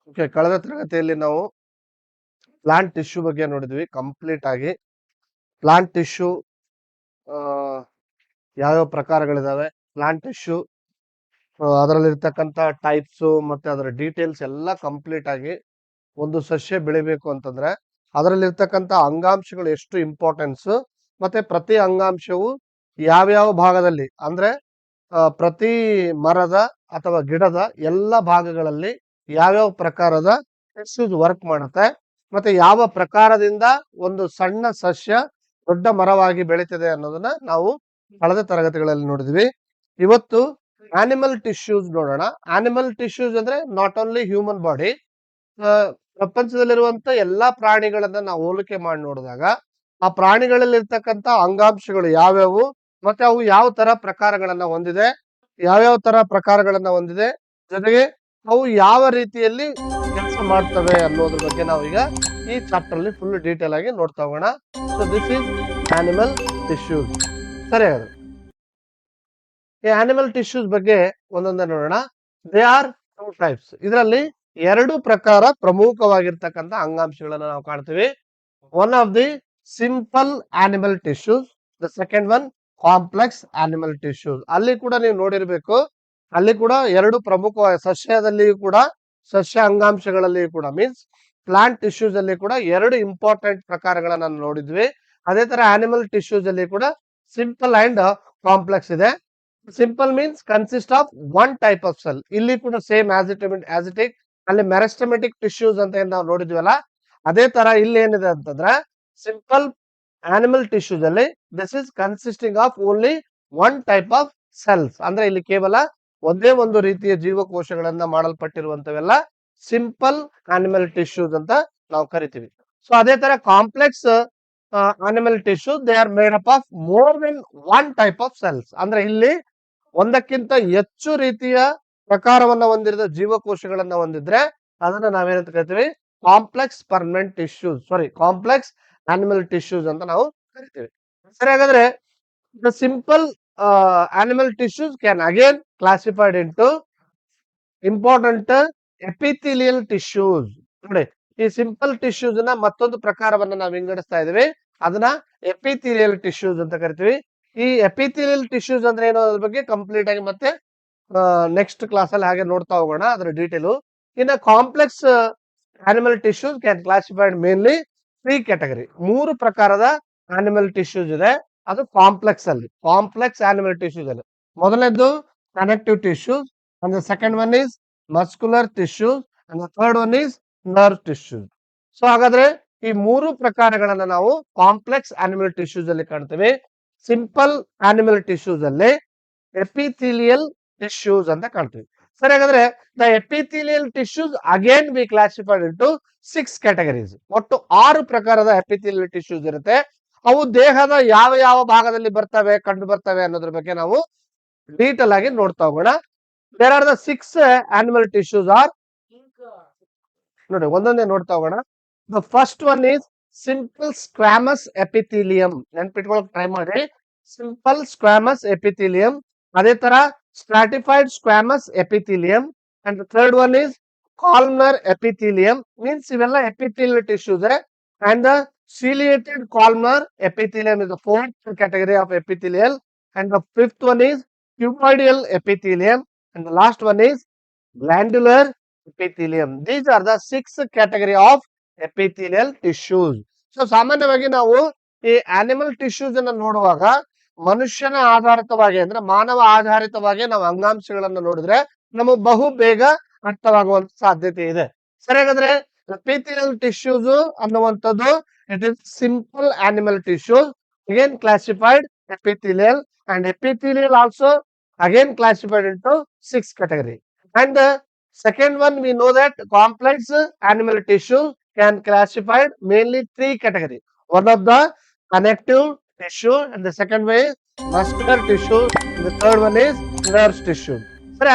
Okay, ಕಳೆದ ತರಗತಿಯಲ್ಲಿ ನಾವು ಪ್ಲಾಂಟ್ ಟಿಶ್ಯೂ ಬಗ್ಗೆ ನೋಡಿದ್ವಿ ಕಂಪ್ಲೀಟ್ ಆಗಿ. ಪ್ಲಾಂಟ್ ಟಿಶ್ಯೂ ಯಾವ್ಯಾವ ಪ್ರಕಾರಗಳಿದಾವೆ, ಪ್ಲಾಂಟ್ ಟಿಶ್ಯೂ ಅದರಲ್ಲಿರ್ತಕ್ಕಂಥ ಟೈಪ್ಸ್ ಮತ್ತೆ ಅದರ ಡೀಟೇಲ್ಸ್ ಎಲ್ಲ ಕಂಪ್ಲೀಟ್ ಆಗಿ. ಒಂದು ಸಸ್ಯ ಬೆಳಿಬೇಕು ಅಂತಂದ್ರೆ ಅದರಲ್ಲಿರ್ತಕ್ಕಂಥ ಅಂಗಾಂಶಗಳು ಎಷ್ಟು ಇಂಪಾರ್ಟೆನ್ಸ್, ಮತ್ತೆ ಪ್ರತಿ ಅಂಗಾಂಶವು ಯಾವ್ಯಾವ ಭಾಗದಲ್ಲಿ ಅಂದ್ರೆ ಪ್ರತಿ ಮರದ ಅಥವಾ ಗಿಡದ ಎಲ್ಲ ಭಾಗಗಳಲ್ಲಿ ಯಾವ್ಯಾವ ಪ್ರಕಾರದ ಟಿಶ್ಯೂಸ್ ವರ್ಕ್ ಮಾಡುತ್ತೆ, ಮತ್ತೆ ಯಾವ ಪ್ರಕಾರದಿಂದ ಒಂದು ಸಣ್ಣ ಸಸ್ಯ ದೊಡ್ಡ ಮರವಾಗಿ ಬೆಳೀತದೆ ಅನ್ನೋದನ್ನ ನಾವು ಕಳೆದ ತರಗತಿಗಳಲ್ಲಿ ನೋಡಿದ್ವಿ. ಇವತ್ತು ಆನಿಮಲ್ ಟಿಶ್ಯೂಸ್ ನೋಡೋಣ. ಆನಿಮಲ್ ಟಿಶ್ಯೂಸ್ ಅಂದ್ರೆ ನಾಟ್ ಓನ್ಲಿ ಹ್ಯೂಮನ್ ಬಾಡಿ, ಪ್ರಪಂಚದಲ್ಲಿರುವಂತ ಎಲ್ಲಾ ಪ್ರಾಣಿಗಳನ್ನ ನಾವು ಹೋಲಿಕೆ ಮಾಡಿ ನೋಡಿದಾಗ ಆ ಪ್ರಾಣಿಗಳಲ್ಲಿ ಇರ್ತಕ್ಕಂಥ ಅಂಗಾಂಶಗಳು ಯಾವ್ಯಾವು, ಮತ್ತೆ ಅವು ಯಾವ ತರ ಪ್ರಕಾರಗಳನ್ನ ಹೊಂದಿದೆ, ಜೊತೆಗೆ ಅವು ಯಾವ ರೀತಿಯಲ್ಲಿ ಕೆಲಸ ಮಾಡ್ತವೆ ಅನ್ನೋದ್ರ ಬಗ್ಗೆ ನಾವು ಈಗ ಈ ಚಾಪ್ಟರ್ ಅಲ್ಲಿ ಫುಲ್ ಡೀಟೇಲ್ ಆಗಿ ನೋಡ್ತಾ ಹೋಗೋಣ. So this is animal tissues. ಸರಿ, ಈ ಆನಿಮಲ್ ಟಿಶ್ಯೂಸ್ ಬಗ್ಗೆ ಒಂದೊಂದೇ ನೋಡೋಣ. They are two types. ಇದರಲ್ಲಿ ಎರಡು ಪ್ರಕಾರ ಪ್ರಮುಖವಾಗಿರ್ತಕ್ಕಂಥ ಅಂಗಾಂಶಗಳನ್ನ ನಾವು ಕಾಣ್ತೀವಿ. One of the simple animal tissues, the second one complex animal tissues. ಅಲ್ಲಿ ಕೂಡ ನೀವು ನೋಡಿರ್ಬೇಕು, ಅಲ್ಲಿ ಕೂಡ ಎರಡು ಪ್ರಮುಖವಾಗಿ ಸಸ್ಯದಲ್ಲಿಯೂ ಕೂಡ, ಸಸ್ಯ ಅಂಗಾಂಶಗಳಲ್ಲಿಯೂ ಕೂಡ ಮೀನ್ಸ್ ಪ್ಲಾಂಟ್ ಟಿಶ್ಯೂಸ್ ಅಲ್ಲಿ ಕೂಡ ಎರಡು ಇಂಪಾರ್ಟೆಂಟ್ ಪ್ರಕಾರಗಳನ್ನ ನೋಡಿದ್ವಿ. ಅದೇ ತರ ಆನಿಮಲ್ ಟಿಶ್ಯೂಸ್ ಅಲ್ಲಿ ಕೂಡ ಸಿಂಪಲ್ ಅಂಡ್ ಕಾಂಪ್ಲೆಕ್ಸ್ ಇದೆ. Simple means consist of one type of cell. ಇಲ್ಲಿ ಕೂಡ ಸೇಮ್ ಆಸಿಟಿಕ್ ಅಲ್ಲಿ ಮೆರಿಸ್ಟಮೆಟಿಕ್ ಟಿಶ್ಯೂಸ್ ಅಂತ ಏನ್ ನಾವು ನೋಡಿದ್ವಲ್ಲ, ಅದೇ ತರ ಇಲ್ಲಿ ಏನಿದೆ ಅಂತಂದ್ರೆ ಸಿಂಪಲ್ ಆನಿಮಲ್ ಟಿಶ್ಯೂಸ್ ಅಲ್ಲಿ this is consisting of only one type of cells. ಅಂದ್ರೆ ಇಲ್ಲಿ ಕೇವಲ ಒಂದೇ ಒಂದು ರೀತಿಯ ಜೀವಕೋಶಗಳನ್ನ ಮಾಡಲ್ಪಟ್ಟಿರುವಂತವೆಲ್ಲ ಸಿಂಪಲ್ ಆನಿಮಲ್ ಟಿಶ್ಯೂಸ್ ಅಂತ ನಾವು ಕರಿತೀವಿ. ಸೊ ಅದೇ ತರ complex animal tissue they are made up of more than one type of cells. ಅಂದ್ರೆ ಇಲ್ಲಿ ಒಂದಕ್ಕಿಂತ ಹೆಚ್ಚು ರೀತಿಯ ಪ್ರಕಾರವನ್ನ ಹೊಂದಿರದ ಜೀವಕೋಶಗಳನ್ನ ಹೊಂದಿದ್ರೆ ಅದನ್ನ ನಾವೇನಂತ ಕರಿತೀವಿ, complex permanent tissues, complex animal tissues ಅಂತ ನಾವು ಕರಿತೀವಿ. ಸರಿ, ಹಾಗಾದ್ರೆ the simple animal tissues can again classified into important epithelial tissues. ನೋಡಿ, ಈ ಸಿಂಪಲ್ ಟಿಶ್ಯೂಸ್ ನ ಮತ್ತೊಂದು ಪ್ರಕಾರವನ್ನ ನಾವು ವಿಂಗಡಿಸ್ತಾ ಇದೀವಿ, ಅದನ್ನ ಎಪಿಥಿಲಿಯಲ್ ಟಿಶ್ಯೂಸ್ ಅಂತ ಕರಿತೀವಿ. ಈ ಎಪಿಥಿಲಿಯಲ್ ಟಿಶ್ಯೂಸ್ ಅಂದ್ರೆ ಏನೋ ಅದ್ರ ಬಗ್ಗೆ ಕಂಪ್ಲೀಟ್ ಆಗಿ ಮತ್ತೆ ನೆಕ್ಸ್ಟ್ ಕ್ಲಾಸ್ ಅಲ್ಲಿ ಹಾಗೆ ನೋಡ್ತಾ ಹೋಗೋಣ ಅದರ ಡೀಟೇಲು. ಇನ್ನು complex animal tissues can classified mainly three category. ಮೂರು ಪ್ರಕಾರದ ಆನಿಮಲ್ ಟಿಶ್ಯೂಸ್ ಇದೆ, ಅದು ಕಾಂಪ್ಲೆಕ್ಸ್ ಅಲ್ಲಿ, ಕಾಂಪ್ಲೆಕ್ಸ್ ಆನಿಮಲ್ ಟಿಶ್ಯೂಸ್ ಅಲ್ಲಿ. ಮೊದಲನೇದು connective tissues, and the second one is muscular tissues, and the third one is nerve tissues. So ಹಾಗಾದ್ರೆ ಈ ಮೂರು ಪ್ರಕಾರಗಳನ್ನ ನಾವು ಕಾಂಪ್ಲೆಕ್ಸ್ ಆನಿಮಲ್ ಟಿಶ್ಯೂಸ್ ಅಲ್ಲಿ ಕಾಣ್ತೀವಿ. ಸಿಂಪಲ್ ಆನಿಮಲ್ ಟಿಶ್ಯೂಸ್ ಅಲ್ಲಿ ಎಪಿಥಿಲಿಯಲ್ ಟಿಶ್ಯೂಸ್ ಅಂತ ಕಾಣ್ತೀವಿ. ಸರಿ, ಹಾಗಾದ್ರೆ the epithelial tissues again we classified into 6 categories. ಒಟ್ಟು 6 ಪ್ರಕಾರದ ಎಪಿಥಿಲಿಯಲ್ ಟಿಶ್ಯೂಸ್ ಇರುತ್ತೆ. ಅವು ದೇಹದ ಯಾವ ಯಾವ ಭಾಗದಲ್ಲಿ ಕಂಡು ಬರ್ತವೆ ಅನ್ನೋದ್ರ ಬಗ್ಗೆ ನಾವು ಡೀಟೇಲ್ ಆಗಿ ನೋಡ್ತಾ ಹೋಗೋಣ. There are the 6 animal tissues are, ನೋಡಿ ಒಂದೊಂದೇ ನೋಡ್ತಾ ಹೋಗೋಣ. The first one is simple squamous epithelium. ನೆನ್ಪಿಟ್ಕೊಳಕ್ ಟ್ರೈ ಮಾಡಿ, ಸಿಂಪಲ್ ಸ್ಕ್ವಾಮಸ್ ಎಪಿಥಿಲಿಯಂ. ಅದೇ ತರ stratified squamous epithelium, and third one is columnar epithelium. Means ಇವೆಲ್ಲ epithelial tissues. And the ciliated columnar epithelium is the fourth category of epithelial, and the fifth one is cuboidal epithelium, and the last one is glandular epithelium. These are the 6 category of epithelial tissues. So ಸಾಮಾನ್ಯವಾಗಿ ನಾವು ಈ animal tissues ಅನ್ನ ನೋಡುವಾಗ ಮನುಷ್ಯನ ಆಧಾರಿತವಾಗಿ ಅಂದ್ರೆ ಮಾನವ ಆಧಾರಿತವಾಗಿ ನಾವು ಅಂಗಾಂಶಗಳನ್ನ ನೋಡಿದ್ರೆ ನಮಗೆ ಬಹು ಬೇಗ ಅರ್ಥವಾಗುವಂತ ಸಾಧ್ಯತೆ ಇದೆ. ಸರಿ, ಹಾಗಾದ್ರೆ ಎಪಿಥೆಲಿಯಲ್ ಟಿಶ್ಯೂಸ್ ಅನ್ನುವಂಥದ್ದು it is simple animal tissues, again classified epithelial, and epithelial also again classified into 6 category. And the second one we know that complex animal tissue can classified mainly 3 category. One of the connective tissue, and the second way muscular tissue, and the third one is nerve tissue. So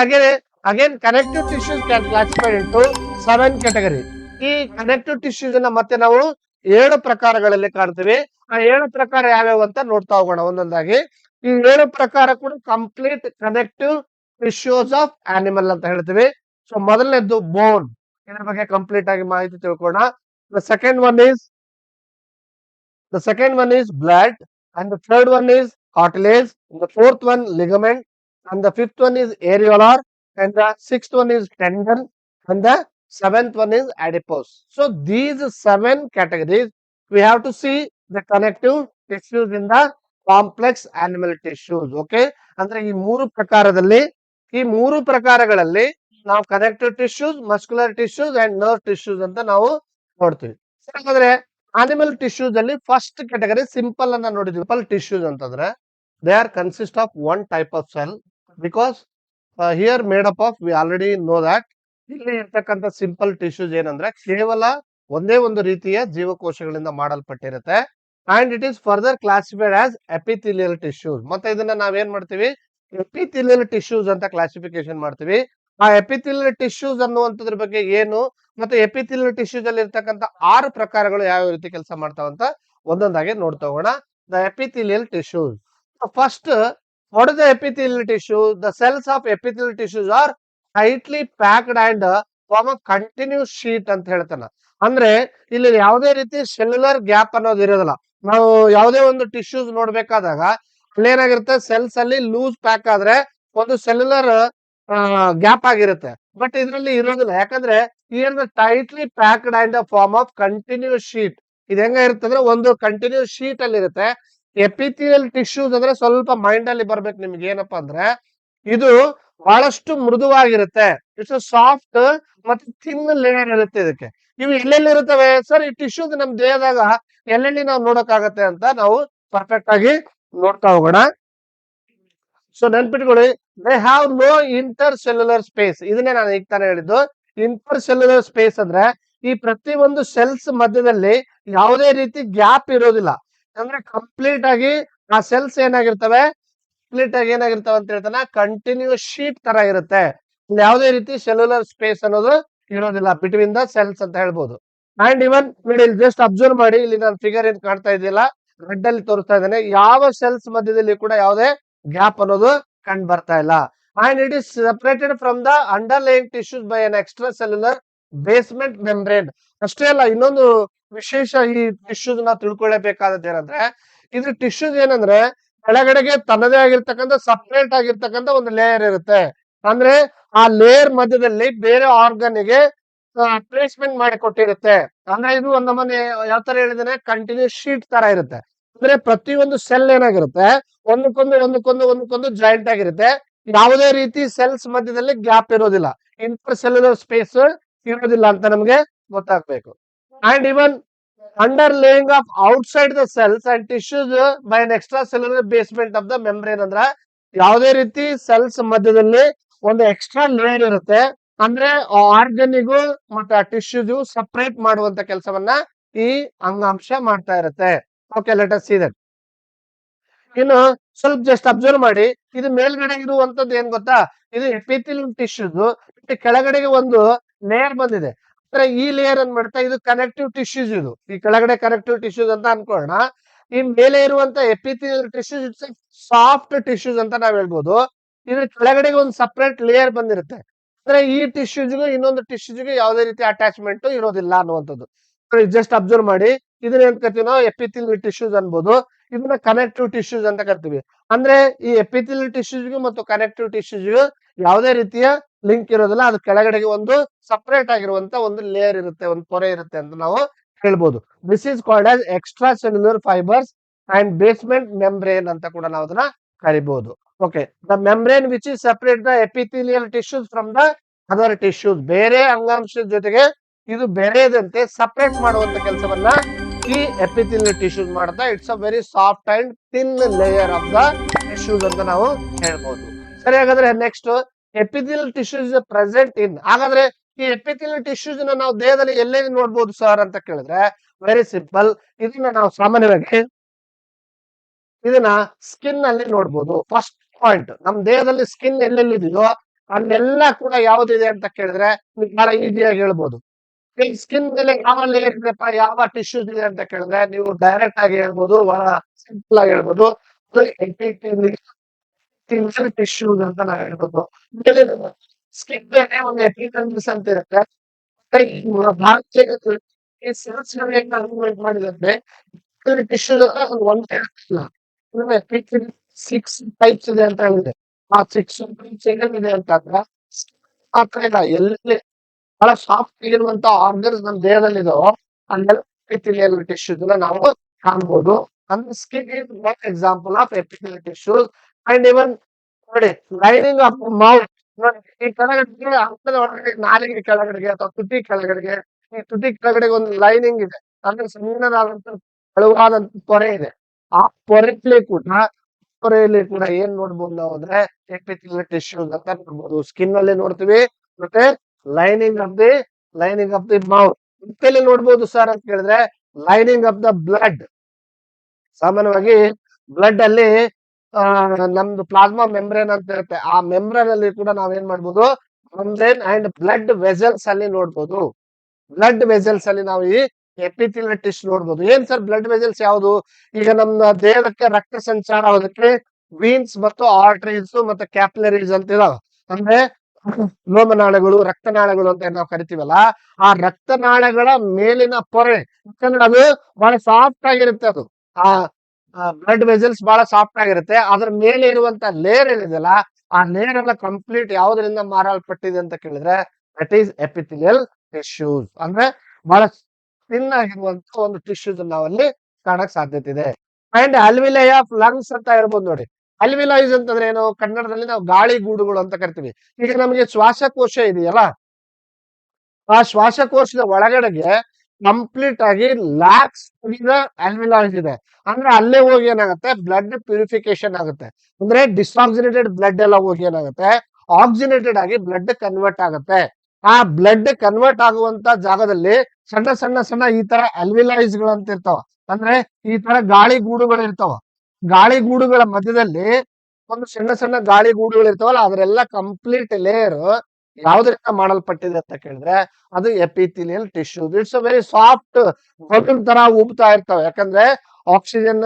again connective tissues can classified into 7 category. ಈ connective tissues ಅನ್ನ ಮತ್ತೆ ನಾವು 7 ಪ್ರಕಾರಗಳಲ್ಲಿ ಕಾಣ್ತೀವಿ. ಆ 7 ಪ್ರಕಾರ ಯಾವ್ಯಾವ ಅಂತ ನೋಡ್ತಾ ಹೋಗೋಣ ಒಂದೊಂದಾಗಿ. ಈ 7 ಪ್ರಕಾರ ಕೂಡ complete connective tissues of animal ಅಂತ ಹೇಳ್ತೀವಿ. ಸೊ ಮೊದಲನೇದ್ದು ಬೋನ್. ಇದ್ರ ಬಗ್ಗೆ ಕಂಪ್ಲೀಟ್ ಆಗಿ ಮಾಹಿತಿ ತಿಳ್ಕೊಳ್ಳೋಣ. The second one is blood, and the third one is cartilage, and the fourth one ligament, and the fifth one is areolar, and the sixth one is tendon, and the seventh one is adipose. So these 7 categories we have to see the connective tissues in the complex animal tissues. Okay, ಅಂದ್ರೆ ಈ ಮೂರು ಪ್ರಕಾರಗಳಲ್ಲಿ ನಾವು connective tissues, muscular tissues and nerve tissues ಅಂತ ನಾವು ನೋಡ್ತೀವಿ. ಹಾಗಾದ್ರೆ animal tissues ಅಲ್ಲಿ ಫಸ್ಟ್ ಕ್ಯಾಟಗರಿ ಸಿಂಪಲ್ ಅನ್ನ ನೋಡಿದ್ವಿ. ಸಿಂಪಲ್ ಟಿಶ್ಯೂಸ್ ಅಂತಂದ್ರೆ they are consist of one type of cell, because here made up of we already know that ಇಲ್ಲಿ ಇರ್ತಕ್ಕಂಥ ಸಿಂಪಲ್ ಟಿಶ್ಯೂಸ್ ಏನಂದ್ರೆ ಕೇವಲ ಒಂದೇ ಒಂದು ರೀತಿಯ ಜೀವಕೋಶಗಳಿಂದ ಮಾಡಲ್ಪಟ್ಟಿರುತ್ತೆ. And it is further classified as epithelial tissues. ಮತ್ತೆ ಇದನ್ನ ನಾವೇನ್ ಮಾಡ್ತೀವಿ, ಎಪಿಥಿಲಿಯಲ್ ಟಿಶ್ಯೂಸ್ ಅಂತ ಕ್ಲಾಸಿಫಿಕೇಶನ್ ಮಾಡ್ತೀವಿ. ಆ ಎಪಿಥಿಲಿಯಲ್ ಟಿಶ್ಯೂಸ್ ಅನ್ನುವಂಥದ್ರ ಬಗ್ಗೆ ಏನು, ಮತ್ತೆ ಎಪಿಥಿಲಿಯಲ್ ಟಿಶ್ಯೂಸ್ ಅಲ್ಲಿ ಇರ್ತಕ್ಕಂಥ 6 ಪ್ರಕಾರಗಳು ಯಾವ ರೀತಿ ಕೆಲಸ ಮಾಡ್ತಾವಂತ ಒಂದೊಂದಾಗಿ ನೋಡ್ತಾ ಹೋಗೋಣ. The epithelial tissues. First, what is the epithelial tissue? The cells of epithelial tissues are tightly packed and form a continuous sheet ಅಂತ ಹೇಳ್ತಾನ. ಅಂದ್ರೆ ಇಲ್ಲಿ ಯಾವುದೇ ರೀತಿ ಸೆಲ್ಯುಲರ್ ಗ್ಯಾಪ್ ಅನ್ನೋದು ಇರೋದಿಲ್ಲ. ನಾವು ಯಾವುದೇ ಒಂದು ಟಿಶ್ಯೂಸ್ ನೋಡ್ಬೇಕಾದಾಗ ಅಲ್ಲೇನಾಗಿರುತ್ತೆ, ಸೆಲ್ಸ್ ಅಲ್ಲಿ ಲೂಸ್ ಪ್ಯಾಕ್ ಆದ್ರೆ ಒಂದು ಸೆಲ್ಯುಲರ್ ಗ್ಯಾಪ್ ಆಗಿರುತ್ತೆ. ಬಟ್ ಇದರಲ್ಲಿ ಇರೋದಿಲ್ಲ, ಯಾಕಂದ್ರೆ tightly packed and form of continuous sheet. ಇದು ಹೆಂಗ ಇರುತ್ತೆ ಅಂದ್ರೆ ಒಂದು ಕಂಟಿನ್ಯೂಸ್ ಶೀಟ್ ಅಲ್ಲಿ ಇರುತ್ತೆ. ಎಪಿಥಿಲಿಯಲ್ ಟಿಶ್ಯೂಸ್ ಅಂದ್ರೆ ಸ್ವಲ್ಪ ಮೈಂಡ್ ಅಲ್ಲಿ ಬರ್ಬೇಕು ನಿಮ್ಗೆ, ಏನಪ್ಪಾ ಅಂದ್ರೆ ಇದು ಬಹಳಷ್ಟು ಮೃದುವಾಗಿರುತ್ತೆ. ಇಟ್ಸ್ ಸಾಫ್ಟ್ ಮತ್ತೆ ಥಿನ್ ಲೇಯರ್ ಇರುತ್ತೆ ಇದಕ್ಕೆ. ಇವು ಎಲ್ಲೆಲ್ಲಿ ಇರುತ್ತವೆ ಸರ್ ಈ ಟಿಶ್ಯೂಸ್ ನಮ್ ದೇಹದಾಗ ಎಲ್ಲೆಲ್ಲಿ ನಾವು ನೋಡಕ್ಕಾಗತ್ತೆ ಅಂತ ನಾವು ಪರ್ಫೆಕ್ಟ್ ಆಗಿ ನೋಡ್ತಾ ಹೋಗೋಣ. ಸೊ ನೆನ್ಪಿಟ್ಕೊಳ್ಳಿ, they have no intercellular space. ಇದನ್ನೇ ನಾನು ಈಗ ತಾನೇ ಹೇಳಿದ್ದು. ಇಂಟರ್ ಸೆಲ್ಯುಲರ್ ಸ್ಪೇಸ್ ಅಂದ್ರೆ ಈ ಪ್ರತಿ ಒಂದು ಸೆಲ್ಸ್ ಮಧ್ಯದಲ್ಲಿ ಯಾವುದೇ ರೀತಿ ಗ್ಯಾಪ್ ಇರೋದಿಲ್ಲ. ಅಂದ್ರೆ ಕಂಪ್ಲೀಟ್ ಆಗಿ ಆ ಸೆಲ್ಸ್ ಏನಾಗಿರ್ತವೆ, ಅಂತ ಹೇಳ್ತಾನೆ, ಕಂಟಿನ್ಯೂಸ್ ಶೀಟ್ ತರ ಇರುತ್ತೆ. ಯಾವುದೇ ರೀತಿ ಸೆಲ್ಯುಲರ್ ಸ್ಪೇಸ್ ಅನ್ನೋದು ಇರೋದಿಲ್ಲ ಬಿಟ್ವೀನ್ ದ ಸೆಲ್ಸ್ ಅಂತ ಹೇಳ್ಬೋದು. ಅಂಡ್ ಇವನ್ ಜಸ್ಟ್ ಅಬ್ಸರ್ವ್ ಮಾಡಿ, ಇಲ್ಲಿ ನಾನು ಫಿಗರ್ ಏನ್ ಕಾಣ್ತಾ ಇದೆಯಲ್ಲ ರೆಡ್ ಅಲ್ಲಿ ತೋರಿಸ್ತಾ ಇದ್ದೇನೆ, ಯಾವ ಸೆಲ್ಸ್ ಮಧ್ಯದಲ್ಲಿ ಕೂಡ ಯಾವುದೇ ಗ್ಯಾಪ್ ಅನ್ನೋದು ಕಂಡು ಬರ್ತಾ ಇಲ್ಲ. And it is separated from the underlying tissues by an extracellular basement membrane. ಅಷ್ಟೇ ಅಲ್ಲ, ಇನ್ನೊಂದು ವಿಶೇಷ ಈ ಟಿಶ್ಯೂಸ್ ನಾವು ತಿಳ್ಕೊಳ್ಳೇಬೇಕಾದದ್ದು ಏನಂದ್ರೆ, ಇದ್ರ ಟಿಶ್ಯೂಸ್ ಏನಂದ್ರೆ ಕೆಳಗಡೆಗೆ ತನ್ನದೇ ಆಗಿರ್ತಕ್ಕಂಥ ಸಪರೇಟ್ ಆಗಿರ್ತಕ್ಕಂಥ ಒಂದು ಲೇಯರ್ ಇರುತ್ತೆ. ಅಂದ್ರೆ ಆ ಲೇಯರ್ ಮಧ್ಯದಲ್ಲಿ ಬೇರೆ ಆರ್ಗನ್ ಗೆ ಪ್ಲೇಸ್ಮೆಂಟ್ ಮಾಡಿ ಕೊಟ್ಟಿರುತ್ತೆ. ಅಂದ್ರೆ ಇದು ಒಂದು ನಮ್ಮನೆ ಯಾವ ತರ ಹೇಳಿದ್ರೆ ಕಂಟಿನ್ಯೂಸ್ ಶೀಟ್ ತರ ಇರುತ್ತೆ. ಅಂದ್ರೆ ಪ್ರತಿಯೊಂದು ಸೆಲ್ ಏನಾಗಿರುತ್ತೆ ಒಂದಕ್ಕೊಂದು ಜಾಯಿಂಟ್ ಆಗಿರುತ್ತೆ. ಯಾವುದೇ ರೀತಿ ಸೆಲ್ಸ್ ಮಧ್ಯದಲ್ಲಿ ಗ್ಯಾಪ್ ಇರೋದಿಲ್ಲ, ಇಂಟರ್ ಸೆಲ್ಯುಲರ್ ಸ್ಪೇಸ್ ಇರೋದಿಲ್ಲ ಅಂತ ನಮ್ಗೆ ಗೊತ್ತಾಗ್ಬೇಕು. And even underlying of outside the cells and tissues by an extracellular basement of the membrane. ಅಂದ್ರ ಯಾವುದೇ ರೀತಿ ಸೆಲ್ಸ್ ಮಧ್ಯದಲ್ಲಿ ಒಂದು ಎಕ್ಸ್ಟ್ರಾ ಲೇಯರ್ ಇರುತ್ತೆ. ಅಂದ್ರೆ ಆರ್ಗನಿಗೂ ಮತ್ತೆ ಆ ಟಿಶ್ಯೂಗೂ ಸಪರೇಟ್ ಮಾಡುವಂತ ಕೆಲಸವನ್ನ ಈ ಅಂಗಾಂಶ ಮಾಡ್ತಾ ಇರುತ್ತೆ. Okay, let us see that. ಇನ್ನು ಸ್ವಲ್ಪ ಜಸ್ಟ್ ಅಬ್ಸರ್ವ್ ಮಾಡಿ, ಇದು ಮೇಲ್ಗಡೆ ಇರುವಂತದ್ದು ಏನ್ ಗೊತ್ತಾ, ಇದು ಎಪಿಥೆಲಿಯಲ್ ಟಿಶ್ಯೂಸ್. ಕೆಳಗಡೆಗೆ ಒಂದು ಲೇಯರ್ ಬಂದಿದೆ. ಅಂದ್ರೆ ಈ ಲೇಯರ್ ಅನ್ ಮಾಡ್ತಾ ಇದು ಕನೆಕ್ಟಿವ್ ಟಿಶ್ಯೂಸ್. ಇದು ಈ ಕೆಳಗಡೆ ಕನೆಕ್ಟಿವ್ ಟಿಶ್ಯೂಸ್ ಅಂತ ಅನ್ಕೊಳ್ಳೋಣ. ಈ ಮೇಲೆ ಇರುವಂತ epithelial tissues it's soft tissues ಅಂತ ನಾವ್ ಹೇಳ್ಬೋದು. ಇದ್ರ ಕೆಳಗಡೆಗೆ ಒಂದು ಸಪರೇಟ್ ಲೇಯರ್ ಬಂದಿರುತ್ತೆ. ಅಂದ್ರೆ ಈ ಟಿಶ್ಯೂಸ್ಗೂ ಇನ್ನೊಂದು ಟಿಶ್ಯೂಸ್ಗೂ ಯಾವುದೇ ರೀತಿ ಅಟ್ಯಾಚ್ಮೆಂಟ್ ಇರೋದಿಲ್ಲ ಅನ್ನುವಂಥದ್ದು. ಜಸ್ಟ್ ಅಬ್ಸರ್ವ್ ಮಾಡಿ, ಇದನ್ನ ಏನ್ ಕರಿತೀವಿ ನಾವು ಎಪಿಥೆಲಿಯಲ್ ಟಿಶ್ಯೂಸ್ ಅನ್ಬೋದು. ಇದನ್ನ ಕನೆಕ್ಟಿವ್ ಟಿಶ್ಯೂಸ್ ಅಂತ ಕರಿತೀವಿ. ಅಂದ್ರೆ ಈ ಎಪಿಥೆಲಿಯಲ್ ಟಿಶ್ಯೂಸ್ಗೂ ಮತ್ತು ಕನೆಕ್ಟಿವ್ ಟಿಶ್ಯೂಸ್ಗೂ ಯಾವುದೇ ರೀತಿಯ ಲಿಂಕ್ ಇರೋದಿಲ್ಲ. ಅದು ಕೆಳಗಡೆಗೆ ಒಂದು ಸಪರೇಟ್ ಆಗಿರುವಂತ ಒಂದು ಲೇಯರ್ ಇರುತ್ತೆ, ಒಂದು ಪೊರೆ ಇರುತ್ತೆ ಅಂತ ನಾವು ಹೇಳ್ಬೋದು. This is called as extra cellular fibres and basement membrane ಅಂತ ಕೂಡ ನಾವು ಅದನ್ನ ಕರಿಬಹುದು. Okay, the membrane which is separate the epithelial tissues from the other tissues. ಬೇರೆ ಅಂಗಾಂಶದ ಜೊತೆಗೆ ಇದು ಬೇರೆದಂತೆ ಸಪರೇಟ್ ಮಾಡುವಂತ ಕೆಲಸವನ್ನ ಈ ಎಪಿಥೆಲಿಯಲ್ ಟಿಶ್ಯೂಸ್ ಮಾಡ್ತಾ. It's a very soft and thin layer of the tissues ಅಂತ ನಾವು ಹೇಳ್ಬೋದು. ಸರಿ, ಹಾಗಾದ್ರೆ next epithelial tissues present in. ಹಾಗಾದ್ರೆ ಈ ಎಪಿಥೆಲಿಯಲ್ ಟಿಶ್ಯೂಸ್ ನಾವು ದೇಹದಲ್ಲಿ ಎಲ್ಲೆಲ್ಲಿ ನೋಡ್ಬೋದು ಸರ್ ಅಂತ ಕೇಳಿದ್ರೆ ವೆರಿ ಸಿಂಪಲ್. ಇದನ್ನ ನಾವು ಸಾಮಾನ್ಯವಾಗಿ ಇದನ್ನ ಸ್ಕಿನ್ ಅಲ್ಲಿ ನೋಡ್ಬೋದು. ಫಸ್ಟ್ ಪಾಯಿಂಟ್, ನಮ್ ದೇಹದಲ್ಲಿ ಸ್ಕಿನ್ ಎಲ್ಲೆಲ್ಲಿದೆಯೋ ಅಲ್ಲೆಲ್ಲ ಕೂಡ ಯಾವ್ದಿದೆ ಅಂತ ಕೇಳಿದ್ರೆ ಬಹಳ ಈಸಿಯಾಗಿ ಹೇಳ್ಬೋದು. ಸ್ಕಿನ್ ಮೇಲೆ ಯಾವ ಲೇಯರ್ ಇದೆಪ್ಪ, ಯಾವ ಟಿಶ್ಯೂಸ್ ಇದೆ ಅಂತ ಕೇಳಿದ್ರೆ ನೀವು ಡೈರೆಕ್ಟ್ ಆಗಿ ಹೇಳ್ಬೋದು, ಬಹಳ ಸಿಂಪಲ್ ಆಗಿ ಹೇಳ್ಬೋದು, ಟಿಶ್ಯೂಸ್ ಅಂತ ನಾವು ಹೇಳ್ಬೋದು. ಸ್ಕಿನ್ ಮೇಲೆ ಒಂದು ಎಪಿಥೆಲಿಯಲ್ಸ್ ಅಂತ ಇರುತ್ತೆ. ಈ ಸೆಲ್ಸ್ ಮಾಡಿದ್ರೆ ಟಿಶ್ಯೂ ಒಂದೇ ಇಲ್ಲ ಸಿಕ್ಸ್ ಟೈಪ್ಸ್ ಇದೆ ಅಂತ ಹೇಳಿದೆ. ಆ ಸಿಕ್ಸ್ ಟೈಪ್ಸ್ ಏನೇನಿದೆ ಅಂತಂದ್ರೆ ಆ ತರ ಇಲ್ಲ, ಎಲ್ಲಿ ಬಹಳ ಸಾಫ್ಟ್ ಆಗಿರುವಂತ ಆರ್ಗನ್ಸ್ ನಮ್ಮ ದೇಹದಲ್ಲಿ ಇದಾವೋ ಅಲ್ಲೆಲ್ಲ ಎಪಿಥೆಲಿಯಲ್ ಟಿಶ್ಯೂಸ್ ನಾವು ಕಾಣ್ಬೋದು. ಅಂದ್ರೆ skin is one example of epithelial tissues. And ಇವನ್ ನೋಡಿ ಲೈನಿಂಗ್ ಆಫ್ ಮೌತ್ ನೋಡಿ, ಈ ಕೆಳಗಡೆಗೆ ಹಂತದ ಒಳಗಡೆ ನಾಲಿಗೆ ಕೆಳಗಡೆಗೆ ಅಥವಾ ತುಟಿ ಕೆಳಗಡೆಗೆ, ಈ ತುಟಿ ಕೆಳಗಡೆಗೆ ಒಂದು ಲೈನಿಂಗ್ ಇದೆ, ಅಂದ್ರೆ ಸಣ್ಣದಾದಂತ ತೆಳುವಾದಂತ ಪೊರೆ ಇದೆ. ಆ ಪೊರೆಯಲ್ಲಿ ಕೂಡ ಏನ್ ನೋಡ್ಬೋದು ನಾವು ಅಂದ್ರೆ ಎಪಿಥೆಲಿಯಲ್ ಟಿಶ್ಯೂಸ್ ಅಂತ ನೋಡ್ಬೋದು. ಸ್ಕಿನ್ ಅಲ್ಲಿ ನೋಡ್ತೀವಿ, ಮತ್ತೆ ಲೈನಿಂಗ್ ಆಫ್ ದಿ ಮೌತ್. ಮತ್ತೆಲ್ಲಿ ನೋಡ್ಬೋದು ಸರ್ ಅಂತ ಕೇಳಿದ್ರೆ ಲೈನಿಂಗ್ ಆಫ್ ದ ಬ್ಲಡ್. ಸಾಮಾನ್ಯವಾಗಿ ಬ್ಲಡ್ ಅಲ್ಲಿ ನಮ್ದು ಪ್ಲಾಸ್ಮಾ ಮೆಂಬ್ರೇನ್ ಅಂತ ಇರುತ್ತೆ. ಆ ಮೆಂಬ್ರೇನ್ ಅಲ್ಲಿ ಕೂಡ ನಾವೇನ್ ಮಾಡ್ಬೋದು, ಮೆಂಬ್ರೇನ್ ಅಂಡ್ ಬ್ಲಡ್ ವೆಸಲ್ಸ್ ಅಲ್ಲಿ ನೋಡ್ಬೋದು. ಬ್ಲಡ್ ವೆಸಲ್ಸ್ ಅಲ್ಲಿ ನಾವು ಈ ಎಪಿಥೆಲಿಯಲ್ ಟಿಶ್ಯೂ ನೋಡ್ಬೋದು. ಏನ್ ಸರ್ ಬ್ಲಡ್ ವೆಸಲ್ಸ್ ಯಾವುದು? ಈಗ ನಮ್ಮ ದೇಹಕ್ಕೆ ರಕ್ತ ಸಂಚಾರ ಆಗೋದಕ್ಕೆ ವೀನ್ಸ್ ಮತ್ತು ಆರ್ಟರೀಸ್ ಮತ್ತೆ ಕ್ಯಾಪಿಲರೀಸ್ ಅಂತ ಇದಾವೆ. ಅಂದ್ರೆ ಲೋಮನಾಳಗಳು, ರಕ್ತನಾಳಗಳು ಅಂತ ನಾವು ಕರಿತೀವಲ್ಲ, ಆ ರಕ್ತನಾಳಗಳ ಮೇಲಿನ ಪೊರೆ, ಯಾಕಂದ್ರೆ ಅದು ಬಹಳ ಸಾಫ್ಟ್ ಆಗಿರುತ್ತೆ. ಅದು ಆ ಬ್ಲಡ್ ವೆಸಲ್ಸ್ ಬಹಳ ಸಾಫ್ಟ್ ಆಗಿರುತ್ತೆ. ಅದ್ರ ಮೇಲೆ ಇರುವಂತ ಲೇಯರ್ ಏನಿದೆಯಲ್ಲ, ಆ ಲೇಯರ್ ಎಲ್ಲ ಕಂಪ್ಲೀಟ್ ಯಾವುದರಿಂದ ಮಾರಲ್ಪಟ್ಟಿದೆ ಅಂತ ಕೇಳಿದ್ರೆ ದಟ್ ಈಸ್ ಎಪಿಥೆಲಿಯಲ್ ಟಿಶ್ಯೂಸ್. ಅಂದ್ರೆ ಬಹಳ ಥಿನ್ ಆಗಿರುವಂತ ಒಂದು ಟಿಶ್ಯೂಸ್ ನಾವಲ್ಲಿ ಕಾಣಕ್ ಸಾಧ್ಯತೆ ಇದೆ. ಅಂಡ್ ಅಲ್ವಿಲೈ ಆಫ್ ಲಂಗ್ಸ್ ಅಂತ ಹೇಳ್ಬೋದು ನೋಡಿ. ಅಲ್ವಿಲೈಸ್ ಅಂತಂದ್ರೆ ಏನು? ಕನ್ನಡದಲ್ಲಿ ನಾವು ಗಾಳಿ ಗೂಡುಗಳು ಅಂತ ಕರಿತೀವಿ. ಈಗ ನಮಗೆ ಶ್ವಾಸಕೋಶ ಇದೆಯಲ್ಲ, ಆ ಶ್ವಾಸಕೋಶದ ಒಳಗಡೆಗೆ ಕಂಪ್ಲೀಟ್ ಆಗಿ ಲ್ಯಾಕ್ಸ್ ಅಲ್ವಿಲಾಯ್ಸ್ ಇದೆ. ಅಂದ್ರೆ ಅಲ್ಲೇ ಹೋಗಿ ಏನಾಗುತ್ತೆ, ಬ್ಲಡ್ ಪ್ಯೂರಿಫಿಕೇಶನ್ ಆಗುತ್ತೆ. ಅಂದ್ರೆ ಡಿಸ್ಆಕ್ಸಿನೇಟೆಡ್ ಬ್ಲಡ್ ಎಲ್ಲ ಹೋಗಿ ಏನಾಗುತ್ತೆ, ಆಕ್ಸಿನೇಟೆಡ್ ಆಗಿ ಬ್ಲಡ್ ಕನ್ವರ್ಟ್ ಆಗುತ್ತೆ. ಆ ಬ್ಲಡ್ ಕನ್ವರ್ಟ್ ಆಗುವಂತ ಜಾಗದಲ್ಲಿ ಸಣ್ಣ ಸಣ್ಣ ಸಣ್ಣ ಈ ತರ ಅಲ್ವಿಲಾಯ್ಸ್ ಗಳು ಅಂತ ಇರ್ತಾವ. ಅಂದ್ರೆ ಈ ತರ ಗಾಳಿ ಗೂಡುಗಳು ಇರ್ತಾವ. ಗಾಳಿ ಗೂಡುಗಳ ಮಧ್ಯದಲ್ಲಿ ಒಂದು ಸಣ್ಣ ಸಣ್ಣ ಗಾಳಿ ಗೂಡುಗಳು ಇರ್ತಾವಲ್ಲ, ಅದರೆಲ್ಲ ಕಂಪ್ಲೀಟ್ ಲೇಯರ್ ಯಾವ್ದ್ರಿಂದ ಮಾಡಲ್ಪಟ್ಟಿದೆ ಅಂತ ಕೇಳಿದ್ರೆ ಅದು epithelial tissues. It's a very soft balloon ತರ ಉಬ್ತಾ ಇರ್ತಾವೆ. ಯಾಕಂದ್ರೆ ಆಕ್ಸಿಜನ್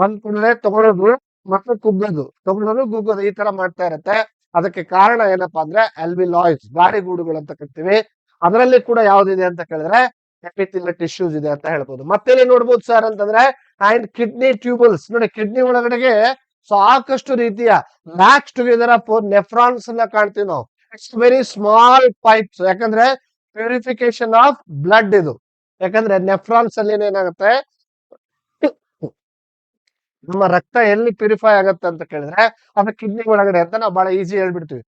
ಬಂದ್ ಕೂಡಲೇ ತಗೊಳ್ಳೋದು ಮತ್ತೆ ಕುಗ್ಗೋದು, ತಗೊಳ್ಳೋದು ಕುಗ್ಗೋದು ಈ ತರ ಮಾಡ್ತಾ ಇರುತ್ತೆ. ಅದಕ್ಕೆ ಕಾರಣ ಏನಪ್ಪಾ ಅಂದ್ರೆ ಅಲ್ವಿಲಾಯ್ಸ್, ಗಾಳಿ ಗೂಡುಗಳು ಅಂತ ಕರಿತೀವಿ. ಅದರಲ್ಲಿ ಕೂಡ ಯಾವ್ದಿದೆ ಅಂತ ಕೇಳಿದ್ರೆ ಎಪಿಥೆಲಿಯಲ್ ಟಿಶ್ಯೂಸ್ ಇದೆ ಅಂತ ಹೇಳ್ಬೋದು. ಮತ್ತೆ ನೋಡ್ಬೋದು ಸರ್ ಅಂತಂದ್ರೆ ಅಂಡ್ ಕಿಡ್ನಿ ಟ್ಯೂಬಲ್ಸ್ ನೋಡಿ, ಕಿಡ್ನಿ ಒಳಗಡೆಗೆ ಸಾಕಷ್ಟು ರೀತಿಯ ಮ್ಯಾಚ್ ಟುಗೆದರ್ ಆಫ್ ನೆಫ್ರಾನ್ಸ್ ಅನ್ನ ಕಾಣ್ತೀವಿ ನಾವು. ಇಟ್ಸ್ ವೆರಿ ಸ್ಮಾಲ್ ಪೈಪ್ಸ್, ಯಾಕಂದ್ರೆ ಪ್ಯೂರಿಫಿಕೇಶನ್ ಆಫ್ ಬ್ಲಡ್ ಇದು. ಯಾಕಂದ್ರೆ ನೆಫ್ರಾನ್ಸ್ ಅಲ್ಲಿ ಏನಾಗುತ್ತೆ, ನಮ್ಮ ರಕ್ತ ಎಲ್ಲಿ ಪ್ಯೂರಿಫೈ ಆಗತ್ತೆ ಅಂತ ಕೇಳಿದ್ರೆ ಅದು ಕಿಡ್ನಿ ಒಳಗಡೆ ಅಂತ ನಾವು ಬಹಳ ಈಸಿ ಹೇಳ್ಬಿಡ್ತೀವಿ.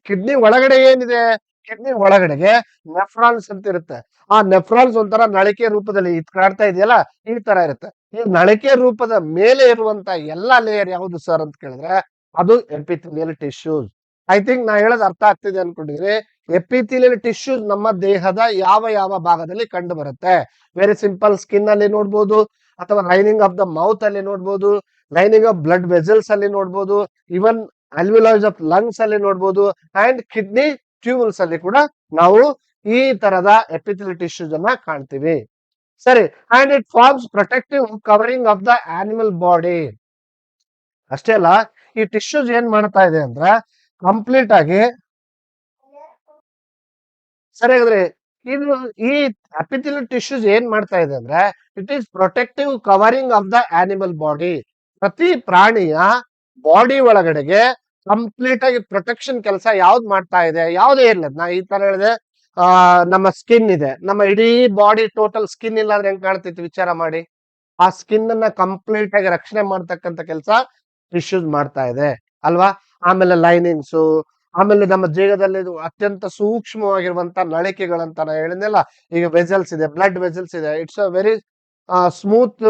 ಕಿಡ್ನಿ ಒಳಗಡೆ ಏನಿದೆ, ಕಿಡ್ನಿ ಒಳಗಡೆಗೆ ನೆಫ್ರಾನ್ಸ್ ಅಂತ ಇರುತ್ತೆ. ಆ ನೆಫ್ರಾನ್ಸ್ ಒಂಥರ ನಳಿಕೆ ರೂಪದಲ್ಲಿ ಕಾಡ್ತಾ ಇದೆಯಲ್ಲ, ಈ ತರ ಇರುತ್ತೆ. ಈ ನಳಿಕೆ ರೂಪದ ಮೇಲೆ ಇರುವಂತ ಎಲ್ಲಾ ಲೇಯರ್ ಯಾವುದು ಸರ್ ಅಂತ ಕೇಳಿದ್ರೆ ಅದು ಎಪಿಥೆಲಿಯಲ್ ಟಿಶ್ಯೂಸ್. ಐ ಥಿಂಕ್ ನಾ ಹೇಳೋದು ಅರ್ಥ ಆಗ್ತಿದೆ ಅನ್ಕೊಂಡಿದ್ರೆ. ಎಪಿಥೆಲಿಯಲ್ ಟಿಶ್ಯೂಸ್ ನಮ್ಮ ದೇಹದ ಯಾವ ಯಾವ ಭಾಗದಲ್ಲಿ ಕಂಡು ಬರುತ್ತೆ? ವೆರಿ ಸಿಂಪಲ್, ಸ್ಕಿನ್ ಅಲ್ಲಿ ನೋಡ್ಬೋದು, ಅಥವಾ ಲೈನಿಂಗ್ ಆಫ್ ದ ಮೌತ್ ಅಲ್ಲಿ ನೋಡ್ಬೋದು, ಲೈನಿಂಗ್ ಆಫ್ ಬ್ಲಡ್ ವೆಸಲ್ಸ್ ಅಲ್ಲಿ ನೋಡ್ಬೋದು, ಇವನ್ ಅಲ್ವಿಲಾಯ್ಸ್ ಆಫ್ ಲಂಗ್ಸ್ ಅಲ್ಲಿ ನೋಡ್ಬೋದು, ಅಂಡ್ ಕಿಡ್ನಿ ಟ್ಯೂಬಲ್ಸ್ ಅಲ್ಲಿ ಕೂಡ ನಾವು ಈ ತರದ ಎಪಿಥೆಲಿಯಲ್ ಟಿಶ್ಯೂಸ್ ಅನ್ನ ಕಾಣ್ತೀವಿ. ಸರಿ, and it forms protective covering of the animal body. ಅಷ್ಟೇ ಅಲ್ಲ, ಈ ಟಿಶ್ಯೂಸ್ ಏನ್ ಮಾಡ್ತಾ ಇದೆ ಅಂದ್ರೆ ಕಂಪ್ಲೀಟ್ ಆಗಿ, ಸರಿ ಹಾಗಾದ್ರೆ ಇದು ಈ ಎಪಿಥೆಲಿಯಲ್ ಟಿಶ್ಯೂಸ್ ಏನ್ ಮಾಡ್ತಾ ಇದೆ ಅಂದ್ರೆ it is protective covering of the animal body. ಪ್ರತಿ ಪ್ರಾಣಿಯ ಬಾಡಿ ಒಳಗಡೆಗೆ ಕಂಪ್ಲೀಟ್ ಆಗಿ ಪ್ರೊಟೆಕ್ಷನ್ ಕೆಲಸ ಯಾವ್ದು ಮಾಡ್ತಾ ಇದೆ? ಯಾವ್ದೇ ಇರ್ಲಿ, ನಾ ಈ ತರ ಹೇಳಿದೆ, ನಮ್ಮ ಸ್ಕಿನ್ ಇದೆ, ನಮ್ಮ ಇಡೀ ಬಾಡಿ ಟೋಟಲ್ ಸ್ಕಿನ್ ಇಲ್ಲ ಅಂದ್ರೆ ಹೆಂಗ್ ಕಾಣ್ತೈತಿ ವಿಚಾರ ಮಾಡಿ. ಆ ಸ್ಕಿನ್ ಅನ್ನ ಕಂಪ್ಲೀಟ್ ಆಗಿ ರಕ್ಷಣೆ ಮಾಡ್ತಕ್ಕಂಥ ಕೆಲಸ ಟಿಶ್ಯೂಸ್ ಮಾಡ್ತಾ ಇದೆ ಅಲ್ವಾ. ಆಮೇಲೆ ಲೈನಿಂಗ್ಸ್, ಆಮೇಲೆ ನಮ್ಮ ದೇಹದಲ್ಲಿ ಅತ್ಯಂತ ಸೂಕ್ಷ್ಮವಾಗಿರುವಂತ ನಳಿಕೆಗಳಂತ ನಾ ಹೇಳಿದ್ನಲ್ಲ, ಈಗ ವೆಸಲ್ಸ್ ಇದೆ, ಬ್ಲಡ್ ವೆಸಲ್ಸ್ ಇದೆ. It's a very smooth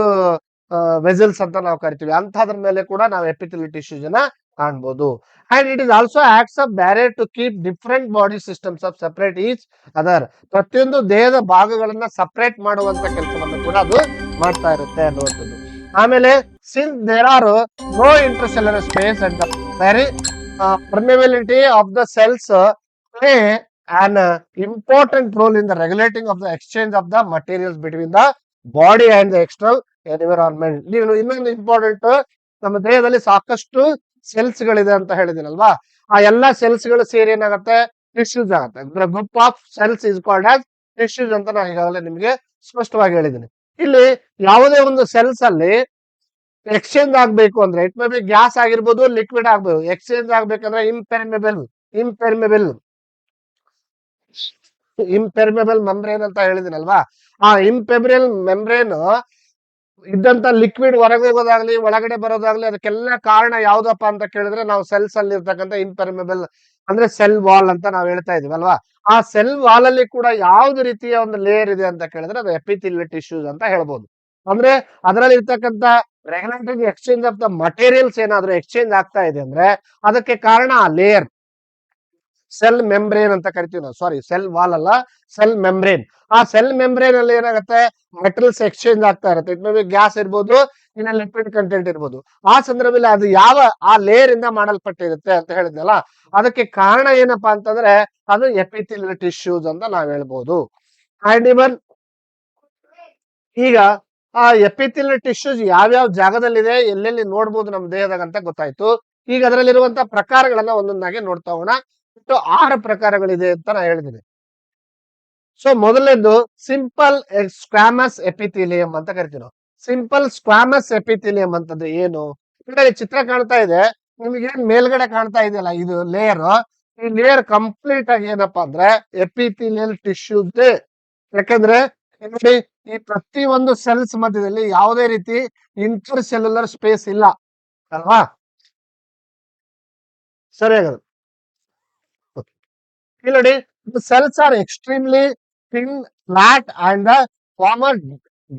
vessels ಅಂತ ನಾವು ಕರಿತೀವಿ. ಅಂತದ್ರ ಮೇಲೆ ಕೂಡ ನಾವು ಎಪಿಥೆಲಿಯಲ್ ಟಿಶ್ಯೂಸ್ ಅನ್ನ ಕಾಣ್ಬೋದು. And it is also acts a barrier to keep different body systems of separate each other. ಪ್ರತಿಯೊಂದು ದೇಹದ ಭಾಗಗಳನ್ನ ಸಪರೇಟ್ ಮಾಡುವಂತ ಕೆಲಸವನ್ನು ಕೂಡ ಅದು ಮಾಡ್ತಾ ಇರುತ್ತೆ ಅನ್ನುವಂಥದ್ದು. ಆಮೇಲೆ since there are no intercellular space and the very permeability of the cells play an important role in the regulating of the exchange of the materials between the body and the external environment. ನೀವು ಇನ್ನೊಂದು important, ನಮ್ಮ ದೇಹದಲ್ಲಿ ಸಾಕಷ್ಟು cells ಗಳಿದೆ ಅಂತ ಹೇಳಿದಿನಲ್ವಾ, ಆ ಎಲ್ಲಾ cells ಗಳು ಸೇರಿ ಏನಾಗುತ್ತೆ, ಟಿಶ್ಯೂಸ್ ಆಗುತ್ತೆ. Group of cells is called as tissues ಅಂತ ನಾನು ಈಗಾಗಲೇ ನಿಮ್ಗೆ ಸ್ಪಷ್ಟವಾಗಿ ಹೇಳಿದ್ದೀನಿ. ಇಲ್ಲಿ ಯಾವುದೇ ಒಂದು ಸೆಲ್ಸ್ ಅಲ್ಲಿ ಎಕ್ಸ್ಚೇಂಜ್ ಆಗ್ಬೇಕು ಅಂದ್ರೆ ಇಟ್ ಮೇ ಬಿ ಗ್ಯಾಸ್ ಆಗಿರ್ಬೋದು, ಲಿಕ್ವಿಡ್ ಆಗ್ಬೋದು. ಎಕ್ಸ್ಚೇಂಜ್ ಆಗ್ಬೇಕಂದ್ರೆ ಇಂಪೆರ್ಮೆಬಲ್ ಇಂಪೆರ್ಮೆಬಲ್ ಮೆಂಬ್ರೇನ್ ಅಂತ ಹೇಳಿದಿನಲ್ವಾ, ಆ ಇಂಪೆರ್ಮೆಬಲ್ ಮೆಂಬ್ರೇನ್ ಇದ್ದಂತ ಲಿಕ್ವಿಡ್ ಹೊರಗೆ ಹೋಗೋದಾಗ್ಲಿ ಒಳಗಡೆ ಬರೋದಾಗ್ಲಿ ಅದಕ್ಕೆಲ್ಲ ಕಾರಣ ಯಾವ್ದಪ್ಪ ಅಂತ ಕೇಳಿದ್ರೆ ನಾವು ಸೆಲ್ಸ್ ಅಲ್ಲಿ ಇರ್ತಕ್ಕಂಥ ಇಂಪೆರ್ಮೆಬಲ್ ಅಂದ್ರೆ ಸೆಲ್ ವಾಲ್ ಅಂತ ನಾವು ಹೇಳ್ತಾ ಇದೀವಿ ಅಲ್ವಾ. ಆ ಸೆಲ್ ವಾಲ್ ಅಲ್ಲಿ ಕೂಡ ಯಾವ್ದು ರೀತಿಯ ಒಂದು ಲೇಯರ್ ಇದೆ ಅಂತ ಕೇಳಿದ್ರೆ ಅದು ಎಪಿಥೆಲಿಯಲ್ ಟಿಶ್ಯೂಸ್ ಅಂತ ಹೇಳ್ಬೋದು. ಅಂದ್ರೆ ಅದರಲ್ಲಿ ಇರ್ತಕ್ಕಂಥ regulatory exchange of the materials ಏನಾದ್ರು ಎಕ್ಸ್ಚೇಂಜ್ ಆಗ್ತಾ ಇದೆ ಅಂದ್ರೆ ಅದಕ್ಕೆ ಕಾರಣ ಆ ಲೇಯರ್ ಸೆಲ್ ಮೆಂಬ್ರೇನ್ ಅಂತ ಕರಿತೀವಿ ನಾವು. ಸಾರಿ, ಸೆಲ್ ವಾಲ್ ಅಲ್ಲ, ಸೆಲ್ ಮೆಂಬ್ರೇನ್. ಆ ಸೆಲ್ ಮೆಂಬ್ರೇನ್ ಅಲ್ಲಿ ಏನಾಗುತ್ತೆ, ಮೆಟೀರಿಯಲ್ಸ್ ಎಕ್ಸ್ಚೇಂಜ್ ಆಗ್ತಾ ಇರುತ್ತೆ. ಇಟ್ ಮೇ ಬಿ ಗ್ಯಾಸ್ ಇರ್ಬೋದು, ಇನ್ನ ಲಿಕ್ವಿಡ್ ಕಂಟೆಂಟ್ ಇರ್ಬೋದು. ಆ ಸಂದರ್ಭದಲ್ಲಿ ಅದು ಯಾವ ಆ ಲೇಯರ್ ಇಂದ ಮಾಡಲ್ಪಟ್ಟಿರುತ್ತೆ ಅಂತ ಹೇಳಿದ್ನಲ್ಲ, ಅದಕ್ಕೆ ಕಾರಣ ಏನಪ್ಪಾ ಅಂತಂದ್ರೆ ಅದು ಎಪಿಥೆಲಿಯಲ್ ಟಿಶ್ಯೂಸ್ ಅಂತ ನಾವ್ ಹೇಳ್ಬೋದು. ಅಂಡ್ ಇವನ್ ಈಗ ಆ ಎಪಿಥೆಲಿಯಲ್ ಟಿಶ್ಯೂಸ್ ಯಾವ್ಯಾವ ಜಾಗದಲ್ಲಿದೆ, ಎಲ್ಲೆಲ್ಲಿ ನೋಡ್ಬೋದು ನಮ್ಮ ದೇಹದಾಗ ಅಂತ ಗೊತ್ತಾಯ್ತು. ಈಗ ಅದರಲ್ಲಿರುವಂತ ಪ್ರಕಾರಗಳನ್ನ ಒಂದೊಂದಾಗಿ ನೋಡ್ತಾ ಹೋಗೋಣ. 6 ಪ್ರಕಾರಗಳಿದೆ ಅಂತ ನಾ ಹೇಳಿದ್ದೀನಿ. ಸೊ ಮೊದಲನೇದು ಸಿಂಪಲ್ ಸ್ಕ್ವಾಮಸ್ ಎಪಿಥೆಲಿಯಂ ಅಂತ ಕರಿತೀವಿ ನಾವು. ಸಿಂಪಲ್ ಸ್ಕ್ವಾಮಸ್ ಎಪಿಥೆಲಿಯಂ ಅಂತಂದ್ರೆ ಏನು? ಇಲ್ಲಿ ಚಿತ್ರ ಕಾಣ್ತಾ ಇದೆ ನಿಮ್ಗೆ, ಏನ್ ಮೇಲ್ಗಡೆ ಕಾಣ್ತಾ ಇದೆಯಲ್ಲ ಇದು ಲೇಯರ್, ಈ ಲೇಯರ್ ಕಂಪ್ಲೀಟ್ ಆಗಿ ಏನಪ್ಪಾ ಅಂದ್ರೆ ಎಪಿಥೆಲಿಯಲ್ ಟಿಶ್ಯೂಸ್. ಯಾಕಂದ್ರೆ ನೋಡಿ, ಈ ಪ್ರತಿ ಒಂದು ಸೆಲ್ಸ್ ಮಧ್ಯದಲ್ಲಿ ಯಾವುದೇ ರೀತಿ ಇಂಟರ್ ಸೆಲ್ಯುಲರ್ ಸ್ಪೇಸ್ ಇಲ್ಲ ಅಲ್ವಾ. ಸರಿಯಾಗದು ಇಲ್ಲಿ ನೋಡಿ, cells are extremely thin, flat and form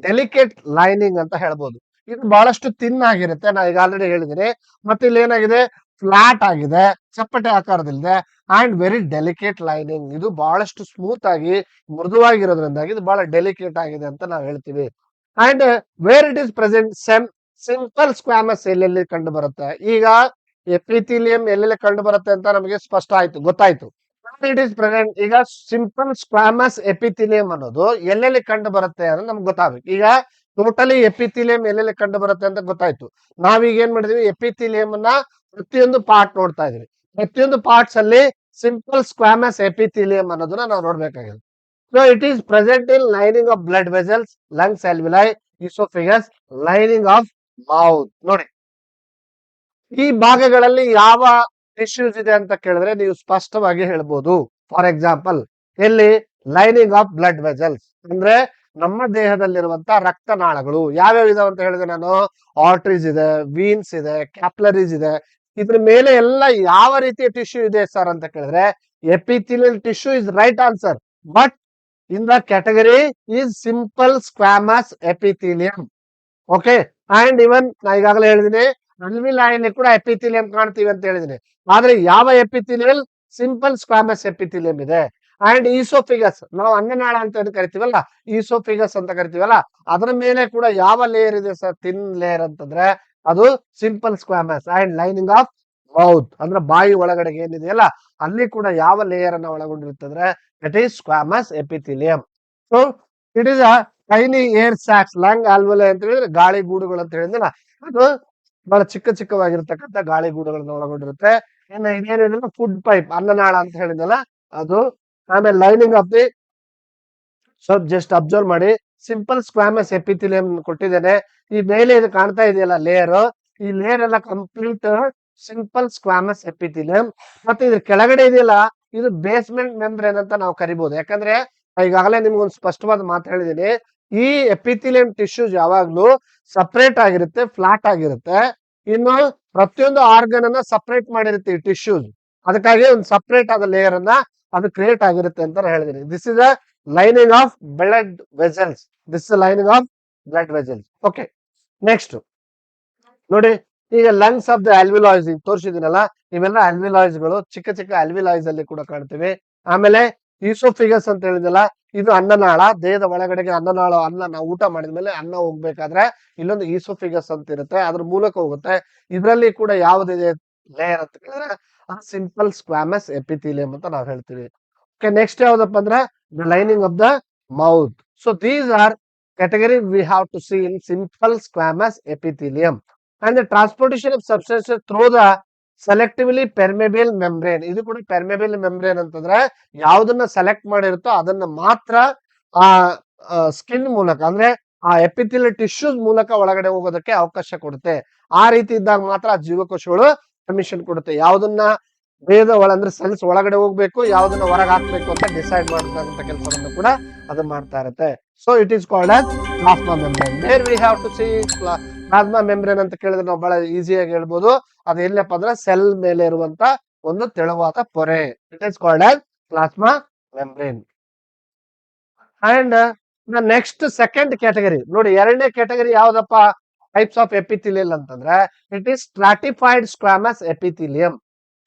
delicate lining ಅಂತ ಹೇಳ್ಬೋದು. ಇದು ಬಹಳಷ್ಟು ಥಿನ್ ಆಗಿರುತ್ತೆ, ನಾ ಈಗ ಆಲ್ರೆಡಿ ಹೇಳಿದ್ದೀನಿ. ಮತ್ತೆ ಇಲ್ಲಿ ಏನಾಗಿದೆ, ಫ್ಲಾಟ್ ಆಗಿದೆ, ಚಪ್ಪಟೆ ಆಕಾರದಲ್ಲಿದೆ, ಅಂಡ್ ವೆರಿ ಡೆಲಿಕೇಟ್ ಲೈನಿಂಗ್. ಇದು ಬಹಳಷ್ಟು ಸ್ಮೂತ್ ಆಗಿ ಮೃದುವಾಗಿರೋದ್ರಿಂದಾಗಿ ಇದು ಬಹಳ ಡೆಲಿಕೇಟ್ ಆಗಿದೆ ಅಂತ ನಾವು ಹೇಳ್ತೀವಿ. And where it is present simple squamous ಎಲ್ಲೆಲ್ಲಿ ಕಂಡು ಬರುತ್ತೆ. ಈಗ ಎಪಿಥೆಲಿಯಂ ಎಲ್ಲೆಲ್ಲಿ ಕಂಡು ಬರುತ್ತೆ ಅಂತ ನಮಗೆ ಸ್ಪಷ್ಟ ಆಯ್ತು, ಗೊತ್ತಾಯ್ತು. It is present. ಈಗ ಸಿಂಪಲ್ ಸ್ಕ್ವಾಮಸ್ ಎಪಿಥೆಲಿಯಂ ಅನ್ನೋದು ಎಲ್ಲೆಲ್ಲಿ ಕಂಡು ಬರುತ್ತೆ ಅನ್ನೋದು ನಮ್ಗೆ ಗೊತ್ತಾಗಬೇಕು. ಈಗ ಟೋಟಲಿ ಎಪಿಥೆಲಿಯಂ ಎಲ್ಲೆಲ್ಲಿ ಕಂಡು ಬರುತ್ತೆ ಅಂತ ಗೊತ್ತಾಯ್ತು. ನಾವೀಗ ಏನ್ ಮಾಡಿದೀವಿ, ಎಪಿಥೆಲಿಯಂ ಅನ್ನ ಪ್ರತಿಯೊಂದು ಪಾರ್ಟ್ ನೋಡ್ತಾ ಇದೀವಿ. ಪ್ರತಿಯೊಂದು ಪಾರ್ಟ್ಸ್ ಅಲ್ಲಿ ಸಿಂಪಲ್ ಸ್ಕ್ವಾಮಸ್ ಎಪಿಥೆಲಿಯಂ ಅನ್ನೋದನ್ನ ನಾವು ನೋಡ್ಬೇಕಾಗಿದೆ. So it is present in lining of blood vessels, lungs, alveoli, oesophagus, lining of mouth. ನೋಡಿ, ಈ ಭಾಗಗಳಲ್ಲಿ ಯಾವ ಟಿಶ್ಯೂಸ್ ಇದೆ ಅಂತ ಕೇಳಿದ್ರೆ ನೀವು ಸ್ಪಷ್ಟವಾಗಿ ಹೇಳ್ಬೋದು. ಫಾರ್ ಎಕ್ಸಾಂಪಲ್, ಎಲ್ಲಿ ಲೈನಿಂಗ್ ಆಫ್ ಬ್ಲಡ್ ವೆಸಲ್ಸ್ ಅಂದ್ರೆ ನಮ್ಮ ದೇಹದಲ್ಲಿರುವಂತ ರಕ್ತನಾಳಗಳು ಯಾವ್ಯಾವ ಇದಾವೆ ಅಂತ ಹೇಳಿದ್ರೆ ನಾನು ಆರ್ಟರೀಸ್ ಇದೆ, ವೀನ್ಸ್ ಇದೆ, ಕ್ಯಾಪ್ಲರೀಸ್ ಇದೆ. ಇದ್ರ ಮೇಲೆ ಎಲ್ಲ ಯಾವ ರೀತಿಯ ಟಿಶ್ಯೂ ಇದೆ ಸರ್ ಅಂತ ಕೇಳಿದ್ರೆ epithelial tissue is right answer. But in the category is simple squamous epithelium. Okay. And even ನಾ ಈಗಾಗಲೇ ಹೇಳಿದೀನಿ, ಅಲ್ವಿಲೈನಲ್ಲಿ ಕೂಡ ಎಪಿಥೆಲಿಯಂ ಕಾಣ್ತೀವಿ ಅಂತ ಹೇಳಿದೀನಿ. ಆದ್ರೆ ಯಾವ ಎಪಿಥೆಲಿಯಲ್, ಸಿಂಪಲ್ ಸ್ಕ್ವಾಮಸ್ ಎಪಿಥೆಲಿಯಂ ಇದೆ. ಅಂಡ್ ಈಸೋಫಿಗಸ್, ನಾವು ಅನ್ನನಾಳ ಅಂತ ಕರಿತೀವಲ್ಲ, ಈಸೋಫಿಗಸ್ ಅಂತ ಕರಿತೀವಲ್ಲ, ಅದರ ಮೇಲೆ ಕೂಡ ಯಾವ ಲೇಯರ್ ಇದೆ ಸರ್, ಥಿನ್ ಲೇಯರ್ ಅಂತಂದ್ರೆ ಅದು simple squamous. And lining of mouth ಅಂದ್ರೆ ಬಾಯಿ ಒಳಗಡೆಗೆ ಏನಿದೆಯಲ್ಲ ಅಲ್ಲಿ ಕೂಡ ಯಾವ ಲೇಯರ್ ಅನ್ನ ಒಳಗೊಂಡಿರುತ್ತಂದ್ರೆ that is squamous epithelium. So it is a tiny air sacs, lung alveoli ಅಂತ ಹೇಳಿದ್ರೆ ಗಾಳಿ ಗೂಡುಗಳು ಅಂತ ಹೇಳಿದ್ರೆ ಅದು ಬಹಳ ಚಿಕ್ಕ ಚಿಕ್ಕವಾಗಿರ್ತಕ್ಕಂಥ ಗಾಳಿ ಗೂಡುಗಳನ್ನ ಒಳಗೊಂಡಿರುತ್ತೆ. ಇನ್ನು ಇದೇನಿದೆ ಫುಡ್ ಪೈಪ್, ಅನ್ನನಾಳ ಅಂತ ಹೇಳಿದಲ್ಲ ಅದು. ಆಮೇಲೆ lining of the, so just observe ಮಾಡಿ, ಸಿಂಪಲ್ ಸ್ಕ್ವಾಮಸ್ ಎಪಿಥೆಲಿಯಂ ಕೊಟ್ಟಿದ್ದೇನೆ. ಈ ಮೇಲೆ ಇದು ಕಾಣ್ತಾ ಇದೆಯಲ್ಲ ಲೇಯರ್, ಈ ಲೇಯರ್ ಎಲ್ಲ ಕಂಪ್ಲೀಟ್ ಸಿಂಪಲ್ ಸ್ಕ್ವಾಮಸ್ ಎಪಿಥೆಲಿಯಂ. ಮತ್ತೆ ಇದ್ರ ಕೆಳಗಡೆ ಇದೆಯಲ್ಲ ಇದು ಬೇಸ್ಮೆಂಟ್ ಮೆಂಬ್ರೇನ್ ಅಂತ ನಾವು ಕರಿಬಹುದು. ಯಾಕಂದ್ರೆ ಈಗಾಗಲೇ ನಿಮ್ಗೊಂದು ಸ್ಪಷ್ಟವಾದ ಮಾತು ಹೇಳಿದೀನಿ, ಈ ಎಪಿಥೆಲಿಯಂ ಟಿಶ್ಯೂಸ್ ಯಾವಾಗ್ಲೂ ಸಪರೇಟ್ ಆಗಿರುತ್ತೆ, ಫ್ಲಾಟ್ ಆಗಿರುತ್ತೆ. ಇನ್ನು ಪ್ರತಿಯೊಂದು ಆರ್ಗನ್ ಅನ್ನ ಸಪರೇಟ್ ಮಾಡಿರುತ್ತೆ ಈ ಟಿಶ್ಯೂಸ್. ಅದಕ್ಕಾಗಿ ಒಂದು ಸಪರೇಟ್ ಆದ ಲೇಯರ್ ಅನ್ನ ಅದು ಕ್ರಿಯೇಟ್ ಆಗಿರುತ್ತೆ ಅಂತ ಹೇಳಿದೀನಿ. This is a lining of blood vessels. This is lining of blood vessels. Okay. Next ನೋಡಿ, ಈಗ ಲಂಗ್ಸ್ ಆಫ್ ದ ಆಲ್ವಿಲಾಯ್ಸ್ ತೋರಿಸಿದಿನಲ್ಲ, ಇವೆಲ್ಲ ಆಲ್ವಿಲಾಯ್ಸ್ ಗಳು, ಚಿಕ್ಕ ಚಿಕ್ಕ ಆಲ್ವಿಲಾಯ್ಸ್ ಅಲ್ಲಿ ಕೂಡ ಕಾಣ್ತೀವಿ. ಆಮೇಲೆ ಈಸೋಫಿಗಸ್ ಅಂತ ಹೇಳಿದಲ್ಲ, ಇದು ಅನ್ನನಾಳ, ದೇಹದ ಒಳಗಡೆಗೆ ಅನ್ನನಾಳ, ಅನ್ನ ನಾವು ಊಟ ಮಾಡಿದ್ಮೇಲೆ ಅನ್ನ ಹೋಗ್ಬೇಕಾದ್ರೆ ಇಲ್ಲೊಂದು ಈಸೋಫಿಗಸ್ ಅಂತ ಇರುತ್ತೆ, ಅದ್ರ ಮೂಲಕ ಹೋಗುತ್ತೆ. ಇದರಲ್ಲಿ ಕೂಡ ಯಾವ್ದಿದೆ ಲೇಯರ್ ಅಂತ ಹೇಳಿದ್ರೆ ಸಿಂಪಲ್ ಸ್ಕ್ವಾಮಸ್ ಎಪಿಥೆಲಿಯಂ ಅಂತ ನಾವು ಹೇಳ್ತೀವಿ. ಓಕೆ. ನೆಕ್ಸ್ಟ್ ಯಾವ್ದಪ್ಪ ಅಂದ್ರೆ the lining of the mouth. So these are category we have to see in simple squamous epithelium. And the transportation of substances through the selectively permeable membrane. ಇದು ಕೂಡ permeable membrane ಅಂತಂದ್ರೆ ಯಾವ್ದನ್ನ select ಮಾಡಿರುತ್ತೋ ಅದನ್ನ ಮಾತ್ರ ಆ skin ಮೂಲಕ ಅಂದ್ರೆ ಆ ಎಪಿಥೆಲಿಯಲ್ ಟಿಶ್ಯೂಸ್ ಮೂಲಕ ಒಳಗಡೆ ಹೋಗೋದಕ್ಕೆ ಅವಕಾಶ ಕೊಡುತ್ತೆ. ಆ ರೀತಿ ಇದ್ದಾಗ ಮಾತ್ರ ಆ ಜೀವಕೋಶಗಳು ಪರ್ಮಿಷನ್ ಕೊಡುತ್ತೆ. ಯಾವ್ದನ್ನ ದೇಹದ ಅಂದ್ರೆ ಸೆಲ್ಸ್ ಒಳಗಡೆ ಹೋಗ್ಬೇಕು, ಯಾವ್ದನ್ನ ಹೊರಗೆ ಹಾಕ್ಬೇಕು ಅಂತ ಡಿಸೈಡ್ ಮಾಡತಕ್ಕಂತ ಕೆಲಸವನ್ನು ಕೂಡ ಅದು ಮಾಡ್ತಾ ಇರುತ್ತೆ. So it is called as plasma membrane. Where we have to see plasma membrane ಅಂತ ಕೇಳಿದ್ರೆ ನಾವು ಬಹಳ ಈಸಿಯಾಗಿ ಹೇಳ್ಬೋದು. ಅದು ಎಲ್ಲಪ್ಪ ಅಂದ್ರೆ ಸೆಲ್ ಮೇಲೆ ಇರುವಂತ ಒಂದು ತೆಳುವಾದ ಪೊರೆ. It is called as plasma membrane. And the next second category ನೋಡಿ, ಎರಡನೇ ಕ್ಯಾಟಗರಿ ಯಾವ್ದಪ್ಪ ಟೈಪ್ಸ್ ಆಫ್ ಎಪಿಥಿಲಿಯಲ್ ಅಂತಂದ್ರೆ it is stratified squamous epithelium.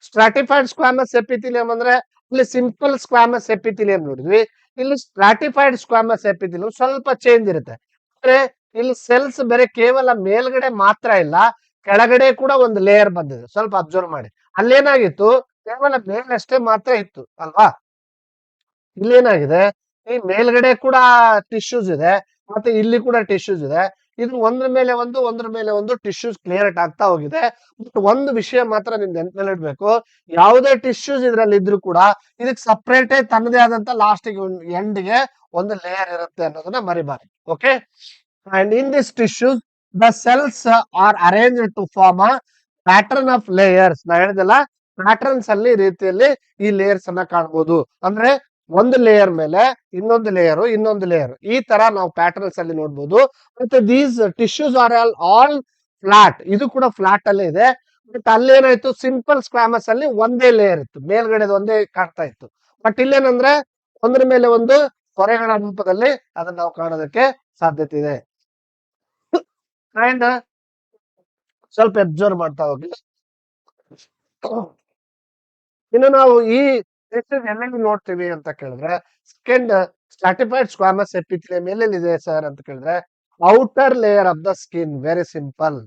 Stratified squamous epithelium ಅಂದ್ರೆ ಇಲ್ಲಿ ಸಿಂಪಲ್ ಸ್ಕ್ವಾಮಸ್ ಎಪಿಥಿಲಿಯಂ ನೋಡಿದ್ವಿ. ಇಲ್ಲಿ ಸ್ಟ್ರಾಟಿಫೈಡ್ ಸ್ಕ್ವಾಮಸ್ ಎಪಿಥಿಲಿಯಂ ಸ್ವಲ್ಪ ಚೇಂಜ್ ಇರುತ್ತೆ. ಅಂದ್ರೆ ಇಲ್ಲಿ ಸೆಲ್ಸ್ ಬೇರೆ ಕೇವಲ ಮೇಲ್ಗಡೆ ಮಾತ್ರ ಇಲ್ಲ, ಕೆಳಗಡೆ ಕೂಡ ಒಂದು ಲೇಯರ್ ಬಂದಿದೆ. ಸ್ವಲ್ಪ ಅಬ್ಸರ್ವ್ ಮಾಡಿ, ಅಲ್ಲೇನಾಗಿತ್ತು ಕೇವಲ ಮೇಲಷ್ಟೇ ಮಾತ್ರ ಇತ್ತು ಅಲ್ವಾ. ಇಲ್ಲೇನಾಗಿದೆ, ಈ ಮೇಲ್ಗಡೆ ಕೂಡ ಟಿಶ್ಯೂಸ್ ಇದೆ, ಮತ್ತೆ ಇಲ್ಲಿ ಕೂಡ ಟಿಶ್ಯೂಸ್ ಇದೆ. ಇದು ಒಂದ್ರ ಮೇಲೆ ಒಂದು ಟಿಶ್ಯೂಸ್ ಕ್ಲಿಯರ್ ಆಗ್ತಾ ಹೋಗಿದೆ. ಬಟ್ ಒಂದು ವಿಷಯ ಮಾತ್ರ ನಿಮ್ ನೆನಪಲ್ಲಿ ಇಡ್ಬೇಕು, ಯಾವುದೇ ಟಿಶ್ಯೂಸ್ ಇದ್ರಲ್ಲಿ ಇದ್ರು ಕೂಡ ಇದಕ್ಕೆ ಸಪರೇಟ್ ತನ್ನದೇ ಆದಂತ ಲಾಸ್ಟ್ ಎಂಡ್ಗೆ ಒಂದು ಲೇಯರ್ ಇರುತ್ತೆ ಅನ್ನೋದನ್ನ ಮರಿಬಾರ್ದು. Okay, and in this tissues the cells are arrange to form a pattern of layers. ನಾ ಹೇಳಿದಲ್ಲ, ಪ್ಯಾಟರ್ನ್ಸ್ ಅಲ್ಲಿ ರೀತಿಯಲ್ಲಿ ಈ ಲೇಯರ್ಸ್ ಅನ್ನ ಕಾಣಬಹುದು. ಅಂದ್ರೆ ಒಂದು ಲೇಯರ್ ಮೇಲೆ ಇನ್ನೊಂದು ಲೇಯರ್ ಈ ತರ ನಾವು ಪ್ಯಾಟರ್ನ್ಸ್ ಅಲ್ಲಿ ನೋಡ್ಬೋದು. ಮತ್ತೆ these tissues are all flat. ಇದು ಕೂಡ ಫ್ಲಾಟ್ ಅಲ್ಲೇ ಇದೆ. ಬಟ್ ಅಲ್ಲೇನಾಯ್ತು, ಸಿಂಪಲ್ ಸ್ಕ್ವಾಮಸ್ ಅಲ್ಲಿ ಒಂದೇ ಲೇಯರ್ ಇತ್ತು, ಮೇಲ್ಗಡೆ ಒಂದೇ ಕಾಣ್ತಾ ಇತ್ತು. ಬಟ್ ಇಲ್ಲೇನಂದ್ರೆ ಒಂದ್ರ ಮೇಲೆ ಒಂದು ಪೊರೆಗಳ ರೂಪದಲ್ಲಿ ಅದನ್ನ ನಾವು ಕಾಣೋದಕ್ಕೆ ಸಾಧ್ಯತೆ ಇದೆ. ಅಂಡ್ ಸ್ವಲ್ಪ ಅಬ್ಸರ್ವ್ ಮಾಡ್ತಾ ಹೋಗಿ, ಇನ್ನು ನಾವು ಈ ಎಲ್ಲೆಲ್ಲಿ ನೋಡ್ತೀವಿ ಅಂತ ಕೇಳಿದ್ರೆ ಸೆಕೆಂಡ್ ಸ್ಟ್ರಾಟಿಫೈಡ್ ಸ್ಕ್ವಾಮಸ್ ಎಪಿಥೆಲಿಯಂ ಎಲ್ಲೆಲ್ಲಿದೆ ಸರ್ ಅಂತ ಕೇಳಿದ್ರೆ outer layer of the skin. Very simple,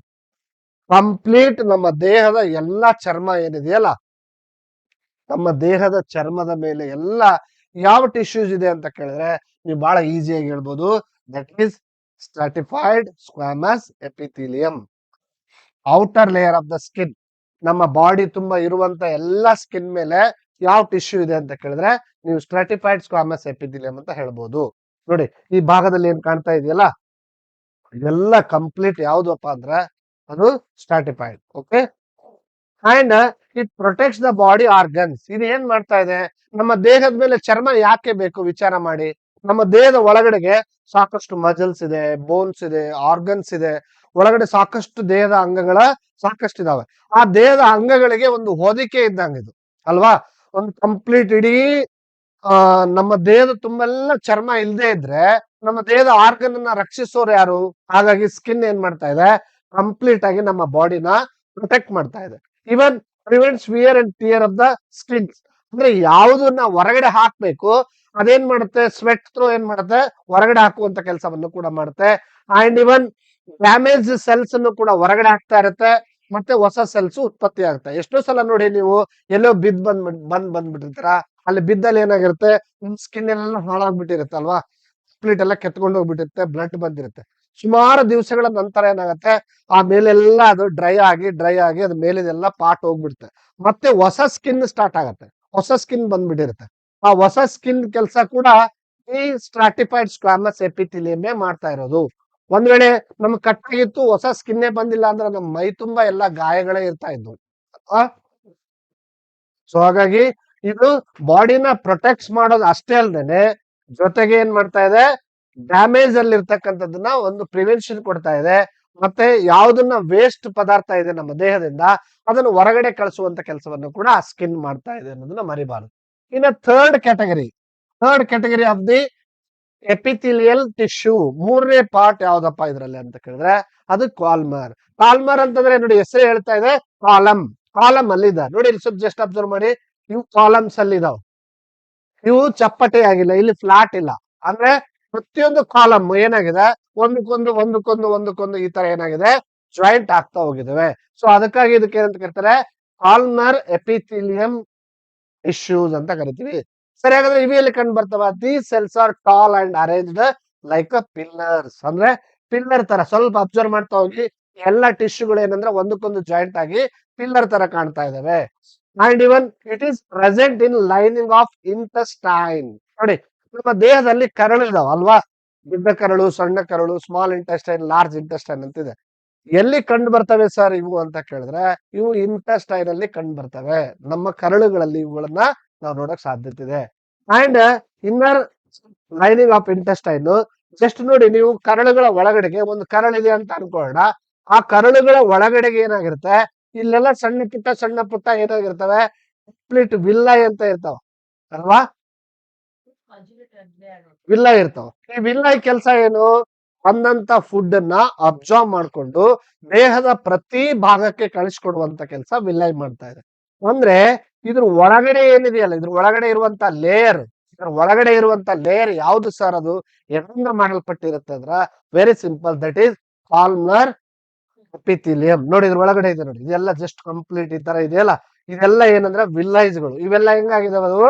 complete ನಮ್ಮ ದೇಹದ ಎಲ್ಲಾ ಚರ್ಮ ಏನಿದೆಯಲ್ಲ, ನಮ್ಮ ದೇಹದ ಚರ್ಮದ ಮೇಲೆ ಎಲ್ಲ ಯಾವ ಟಿಶ್ಯೂಸ್ ಇದೆ ಅಂತ ಕೇಳಿದ್ರೆ ನೀವು ಬಹಳ ಈಸಿಯಾಗಿ ಹೇಳ್ಬೋದು, that is stratified squamous epithelium. Outer layer of the skin, ನಮ್ಮ ಬಾಡಿ ತುಂಬಾ ಇರುವಂತ ಎಲ್ಲಾ ಸ್ಕಿನ್ ಮೇಲೆ ಯಾವ ಟಿಶ್ಯೂ ಇದೆ ಅಂತ ಕೇಳಿದ್ರೆ ನೀವು ಸ್ಟ್ರಾಟಿಫೈಡ್ ಸ್ಕ್ವಾಮಸ್ ಎಪಿಥೆಲಿಯಂ ಅಂತ ಹೇಳ್ಬೋದು. ನೋಡಿ ಈ ಭಾಗದಲ್ಲಿ ಏನ್ ಕಾಣ್ತಾ ಇದೆಯಲ್ಲ, ಇದೆಲ್ಲ ಕಂಪ್ಲೀಟ್ ಯಾವ್ದಪ್ಪ ಅಂದ್ರೆ ಅದು stratified. Okay, and it protects the body organs. ಇದು ಏನ್ ಮಾಡ್ತಾ ಇದೆ, ನಮ್ಮ ದೇಹದ ಮೇಲೆ ಚರ್ಮ ಯಾಕೆ ಬೇಕು ವಿಚಾರ ಮಾಡಿ. ನಮ್ಮ ದೇಹದ ಒಳಗಡೆಗೆ ಸಾಕಷ್ಟು ಮಜಲ್ಸ್ ಇದೆ, ಬೋನ್ಸ್ ಇದೆ, ಆರ್ಗನ್ಸ್ ಇದೆ, ಒಳಗಡೆ ಸಾಕಷ್ಟು ದೇಹದ ಅಂಗಗಳ ಸಾಕಷ್ಟು ಇದಾವೆ. ಆ ದೇಹದ ಅಂಗಗಳಿಗೆ ಒಂದು ಹೊದಿಕೆ ಇದ್ದಂಗೆ ಇದು ಅಲ್ವಾ. ಒಂದು ಕಂಪ್ಲೀಟ್ ಇಡೀ ನಮ್ಮ ದೇಹದ ತುಂಬೆಲ್ಲ ಚರ್ಮ ಇಲ್ಲದೆ ಇದ್ರೆ ನಮ್ಮ ದೇಹದ ಆರ್ಗನ್ ಅನ್ನ ರಕ್ಷಿಸೋರು ಯಾರು. ಹಾಗಾಗಿ ಸ್ಕಿನ್ ಏನ್ ಮಾಡ್ತಾ ಇದೆ, ಕಂಪ್ಲೀಟ್ ಆಗಿ ನಮ್ಮ ಬಾಡಿನ ಪ್ರೊಟೆಕ್ಟ್ ಮಾಡ್ತಾ ಇದೆ. Even prevents wear and tear of the skins. ಅಂದ್ರೆ ಯಾವುದನ್ನ ಹೊರಗಡೆ ಹಾಕ್ಬೇಕು ಅದೇನ್ ಮಾಡುತ್ತೆ, ಸ್ವೆಟ್ ಥ್ರೋ ಏನ್ ಮಾಡುತ್ತೆ, ಹೊರಗಡೆ ಹಾಕುವಂತ ಕೆಲಸವನ್ನು ಕೂಡ ಮಾಡುತ್ತೆ. ಅಂಡ್ ಇವನ್ ಡ್ಯಾಮೇಜ್ ಸೆಲ್ಸ್ ಅನ್ನು ಕೂಡ ಹೊರಗಡೆ ಹಾಕ್ತಾ ಇರುತ್ತೆ, ಮತ್ತೆ ಹೊಸ ಸೆಲ್ಸ್ ಉತ್ಪತ್ತಿ ಆಗುತ್ತೆ. ಎಷ್ಟೋ ಸಲ ನೋಡಿ ನೀವು ಎಲ್ಲೋ ಬಂದ್ಬಿಟ್ಟಿರ್ತಾರ, ಅಲ್ಲಿ ಬಿದ್ದಲ್ಲಿ ಏನಾಗಿರುತ್ತೆ, ನಿಮ್ ಸ್ಕಿನ್ ಎಲ್ಲ ಹಾಳಾಗ್ಬಿಟ್ಟಿರುತ್ತೆ ಅಲ್ವಾ, ಕಂಪ್ಲೀಟ್ ಎಲ್ಲ ಕೆತ್ಕೊಂಡು ಹೋಗ್ಬಿಟ್ಟಿರುತ್ತೆ, ಬ್ಲಡ್ ಬಂದಿರುತ್ತೆ. ಸುಮಾರು ದಿವಸಗಳ ನಂತರ ಏನಾಗುತ್ತೆ, ಆ ಮೇಲೆಲ್ಲ ಅದು ಡ್ರೈ ಆಗಿ ಅದ್ ಮೇಲಿದೆಲ್ಲ ಪಾಟ್ ಹೋಗ್ಬಿಡುತ್ತೆ, ಮತ್ತೆ ಹೊಸ ಸ್ಕಿನ್ ಸ್ಟಾರ್ಟ್ ಆಗತ್ತೆ, ಹೊಸ ಸ್ಕಿನ್ ಬಂದ್ಬಿಟ್ಟಿರುತ್ತೆ. ಆ ಹೊಸ ಸ್ಕಿನ್ ಕೆಲಸ ಕೂಡ ಈ ಸ್ಟ್ರಾಟಿಫೈಡ್ ಸ್ಕ್ವಾಮಸ್ ಎಪಿಥೆಲಿಯಂ ಮಾಡ್ತಾ ಇರೋದು. ಒಂದ್ ವೇಳೆ ನಮ್ಗೆ ಕಟ್ಟಾಗಿತ್ತು, ಹೊಸ ಸ್ಕಿನ್ನೇ ಬಂದಿಲ್ಲ ಅಂದ್ರೆ ನಮ್ಮ ಮೈ ತುಂಬಾ ಎಲ್ಲ ಗಾಯಗಳೇ ಇರ್ತಾ ಇದ್ವು. ಸೊ ಹಾಗಾಗಿ ಇದು ಬಾಡಿನ ಪ್ರೊಟೆಕ್ಟ್ ಮಾಡೋದು ಅಷ್ಟೇ ಅಲ್ದೇನೆ ಜೊತೆಗೆ ಏನ್ ಮಾಡ್ತಾ ಇದೆ, ಡ್ಯಾಮೇಜ್ ಅಲ್ಲಿ ಇರ್ತಕ್ಕಂಥದ್ದನ್ನ ಒಂದು ಪ್ರಿವೆನ್ಷನ್ ಕೊಡ್ತಾ ಇದೆ. ಮತ್ತೆ ಯಾವ್ದನ್ನ ವೇಸ್ಟ್ ಪದಾರ್ಥ ಇದೆ ನಮ್ಮ ದೇಹದಿಂದ ಅದನ್ನು ಹೊರಗಡೆ ಕಳಿಸುವಂತ ಕೆಲಸವನ್ನು ಕೂಡ ಆ ಸ್ಕಿನ್ ಮಾಡ್ತಾ ಇದೆ ಅನ್ನೋದನ್ನ ಮರಿಬಾರದು. ಇನ್ನ third category of the epithelial tissue, ಮೂರನೇ ಪಾರ್ಟ್ ಯಾವ್ದಪ್ಪ ಇದ್ರಲ್ಲಿ ಅಂತ ಕೇಳಿದ್ರೆ ಅದು ಕಾಲ್ಮರ್. ಕಾಲ್ಮರ್ ಅಂತಂದ್ರೆ ನೋಡಿ ಹೆಸರು ಹೇಳ್ತಾ ಇದೆ, ಕಾಲಮ್ ಅಲ್ಲಿ ಇದೆ ನೋಡಿ, ಇಲ್ಲಿ ಸ್ವಲ್ಪ ಜಸ್ಟ್ ಅಬ್ಸರ್ವ್ ಮಾಡಿ, ಇವು ಕಾಲಮ್ಸ್ ಅಲ್ಲಿ ಇದಾವೆ, ಇವು ಚಪ್ಪಟೆ ಆಗಿಲ್ಲ, ಇಲ್ಲಿ ಫ್ಲಾಟ್ ಇಲ್ಲ. ಅಂದ್ರೆ ಪ್ರತಿಯೊಂದು ಕಾಲಮ್ ಏನಾಗಿದೆ, ಒಂದಕ್ಕೊಂದು ಈ ತರ ಏನಾಗಿದೆ, ಜಾಯಿಂಟ್ ಆಗ್ತಾ ಹೋಗಿದಾವೆ. ಸೊ ಅದಕ್ಕಾಗಿ ಇದಕ್ಕೆ ಏನಂತ ಕರೀತಾರೆ, ಕಾಲ್ಮರ್ ಎಪಿಥೆಲಿಯಂ ಟಿಶ್ಯೂಸ್ ಅಂತ ಕರಿತೀವಿ. ಸರಿ, ಹಾಗಾದ್ರೆ ಇವೆಯಲ್ಲಿ ಕಂಡು ಬರ್ತವ, these cells R tall and arranged like a pillars. ಅಂದ್ರೆ ಪಿಲ್ಲರ್ ತರ ಸ್ವಲ್ಪ ಅಬ್ಸರ್ವ್ ಮಾಡ್ತಾ ಹೋಗಿ, ಎಲ್ಲ ಟಿಶ್ಯೂಗಳು ಏನಂದ್ರೆ ಒಂದಕ್ಕೊಂದು ಜಾಯಿಂಟ್ ಆಗಿ ಪಿಲ್ಲರ್ ತರ ಕಾಣ್ತಾ ಇದಾವೆ. And even it is present in lining of intestine. ನೋಡಿ ನಮ್ಮ ದೇಹದಲ್ಲಿ ಕರಳು ಇದಾವ ಅಲ್ವಾ, ದೊಡ್ಡ ಕರಳು, ಸಣ್ಣ ಕರಳು, ಸ್ಮಾಲ್ ಇಂಟೆಸ್ಟೈನ್, ಲಾರ್ಜ್ ಇಂಟೆಸ್ಟೈನ್ ಅಂತಿದೆ. ಎಲ್ಲಿ ಕಂಡು ಬರ್ತವೆ ಸರ್ ಇವು ಅಂತ ಕೇಳಿದ್ರೆ, ಇವು ಇಂಟೆಸ್ಟೈನ್ ಅಲ್ಲಿ ಕಂಡು ಬರ್ತವೆ. ನಮ್ಮ ಕರಳುಗಳಲ್ಲಿ ಇವುಗಳನ್ನ ನಾವು ನೋಡಕ್ ಸಾಧ್ಯತೆ ಇದೆ. And inner lining of intestine, just ನೋಡಿ ನೀವು ಕರಳುಗಳ ಒಳಗಡೆಗೆ ಒಂದು ಕರಳಿದೆ ಅಂತ ಅನ್ಕೊಳ್ಳೋಣ. ಆ ಕರಳುಗಳ ಒಳಗಡೆಗೆ ಏನಾಗಿರುತ್ತೆ, ಇಲ್ಲೆಲ್ಲ ಸಣ್ಣ ಪುಟ್ಟ ಏನಾಗಿರ್ತವೆ, ಕಂಪ್ಲೀಟ್ ವಿಲ್ಲೈ ಅಂತ ಇರ್ತಾವ ಅಲ್ವಾ, ವಿಲ್ಲೈ ಇರ್ತಾವ. ಈ ವಿಲ್ಲೈ ಕೆಲಸ ಏನು, ಬಂದಂತ ಫುಡ್ ಅನ್ನ ಅಬ್ಸಾರ್ಬ್ ಮಾಡ್ಕೊಂಡು ದೇಹದ ಪ್ರತಿ ಭಾಗಕ್ಕೆ ಕಳಿಸ್ಕೊಡುವಂತ ಕೆಲಸ ವಿಲ್ಲೈ ಮಾಡ್ತಾ ಇದೆ. ಅಂದ್ರೆ ಇದ್ರ ಒಳಗಡೆ ಏನಿದೆಯಲ್ಲ, ಇದ್ರ ಒಳಗಡೆ ಇರುವಂತ ಲೇಯರ್, ಇದ್ರ ಒಳಗಡೆ ಇರುವಂತ ಲೇಯರ್ ಯಾವ್ದು ಸರ್, ಅದು ಎದ್ರಿಂದ ಮಾಡಲ್ಪಟ್ಟಿರುತ್ತೆ ಅಂದ್ರ very simple, that is columnar epithelium. ನೋಡಿ ಇದ್ರ ಒಳಗಡೆ ಇದೆ ನೋಡಿ, ಇದೆಲ್ಲ ಜಸ್ಟ್ ಕಂಪ್ಲೀಟ್ ಈ ತರ ಇದೆಯಲ್ಲ, ಇದೆಲ್ಲ ಏನಂದ್ರೆ ವಿಲ್ಲೈಸ್ಗಳು. ಇವೆಲ್ಲ ಹೆಂಗಾಗಿದಾವೆ, ಅದು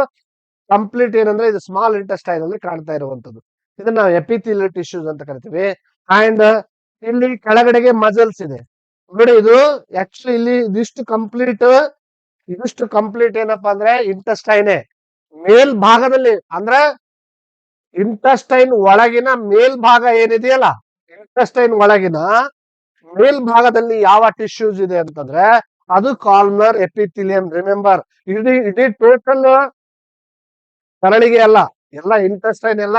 ಕಂಪ್ಲೀಟ್ ಏನಂದ್ರೆ ಇದು ಸ್ಮಾಲ್ ಇಂಟೆಸ್ಟೈನ್ ಅಲ್ಲಿ ಕಾಣ್ತಾ ಇರುವಂತದ್ದು. ಇದನ್ನ ನಾವು ಎಪಿಥೀಲಿಯಲ್ ಟಿಶ್ಯೂಸ್ ಅಂತ ಕರಿತೀವಿ. ಅಂಡ್ ಇಲ್ಲಿ ಕೆಳಗಡೆಗೆ ಮಜಲ್ಸ್ ಇದೆ ನೋಡಿ. ಇದು ಆಕ್ಚುಲಿ ಇಲ್ಲಿ ಇದಿಷ್ಟು ಕಂಪ್ಲೀಟ್ ಏನಪ್ಪಾ ಅಂದ್ರೆ ಇಂಟೆಸ್ಟೈನೇ. ಮೇಲ್ಭಾಗದಲ್ಲಿ ಅಂದ್ರೆ ಇಂಟೆಸ್ಟೈನ್ ಒಳಗಿನ ಮೇಲ್ಭಾಗ ಏನಿದೆಯಲ್ಲ, ಇಂಟೆಸ್ಟೈನ್ ಒಳಗಿನ ಮೇಲ್ಭಾಗದಲ್ಲಿ ಯಾವ ಟಿಶ್ಯೂಸ್ ಇದೆ ಅಂತಂದ್ರೆ ಅದು ಕಾಲ್ಮರ್ ಎಪಿಥೀಲಿಯಂ. ರಿಮೆಂಬರ್, ಇಡೀ ಟೋಟಲ್ ಕರಳಿಗೆ ಅಲ್ಲ, ಎಲ್ಲ ಇಂಟೆಸ್ಟೈನ್ ಎಲ್ಲ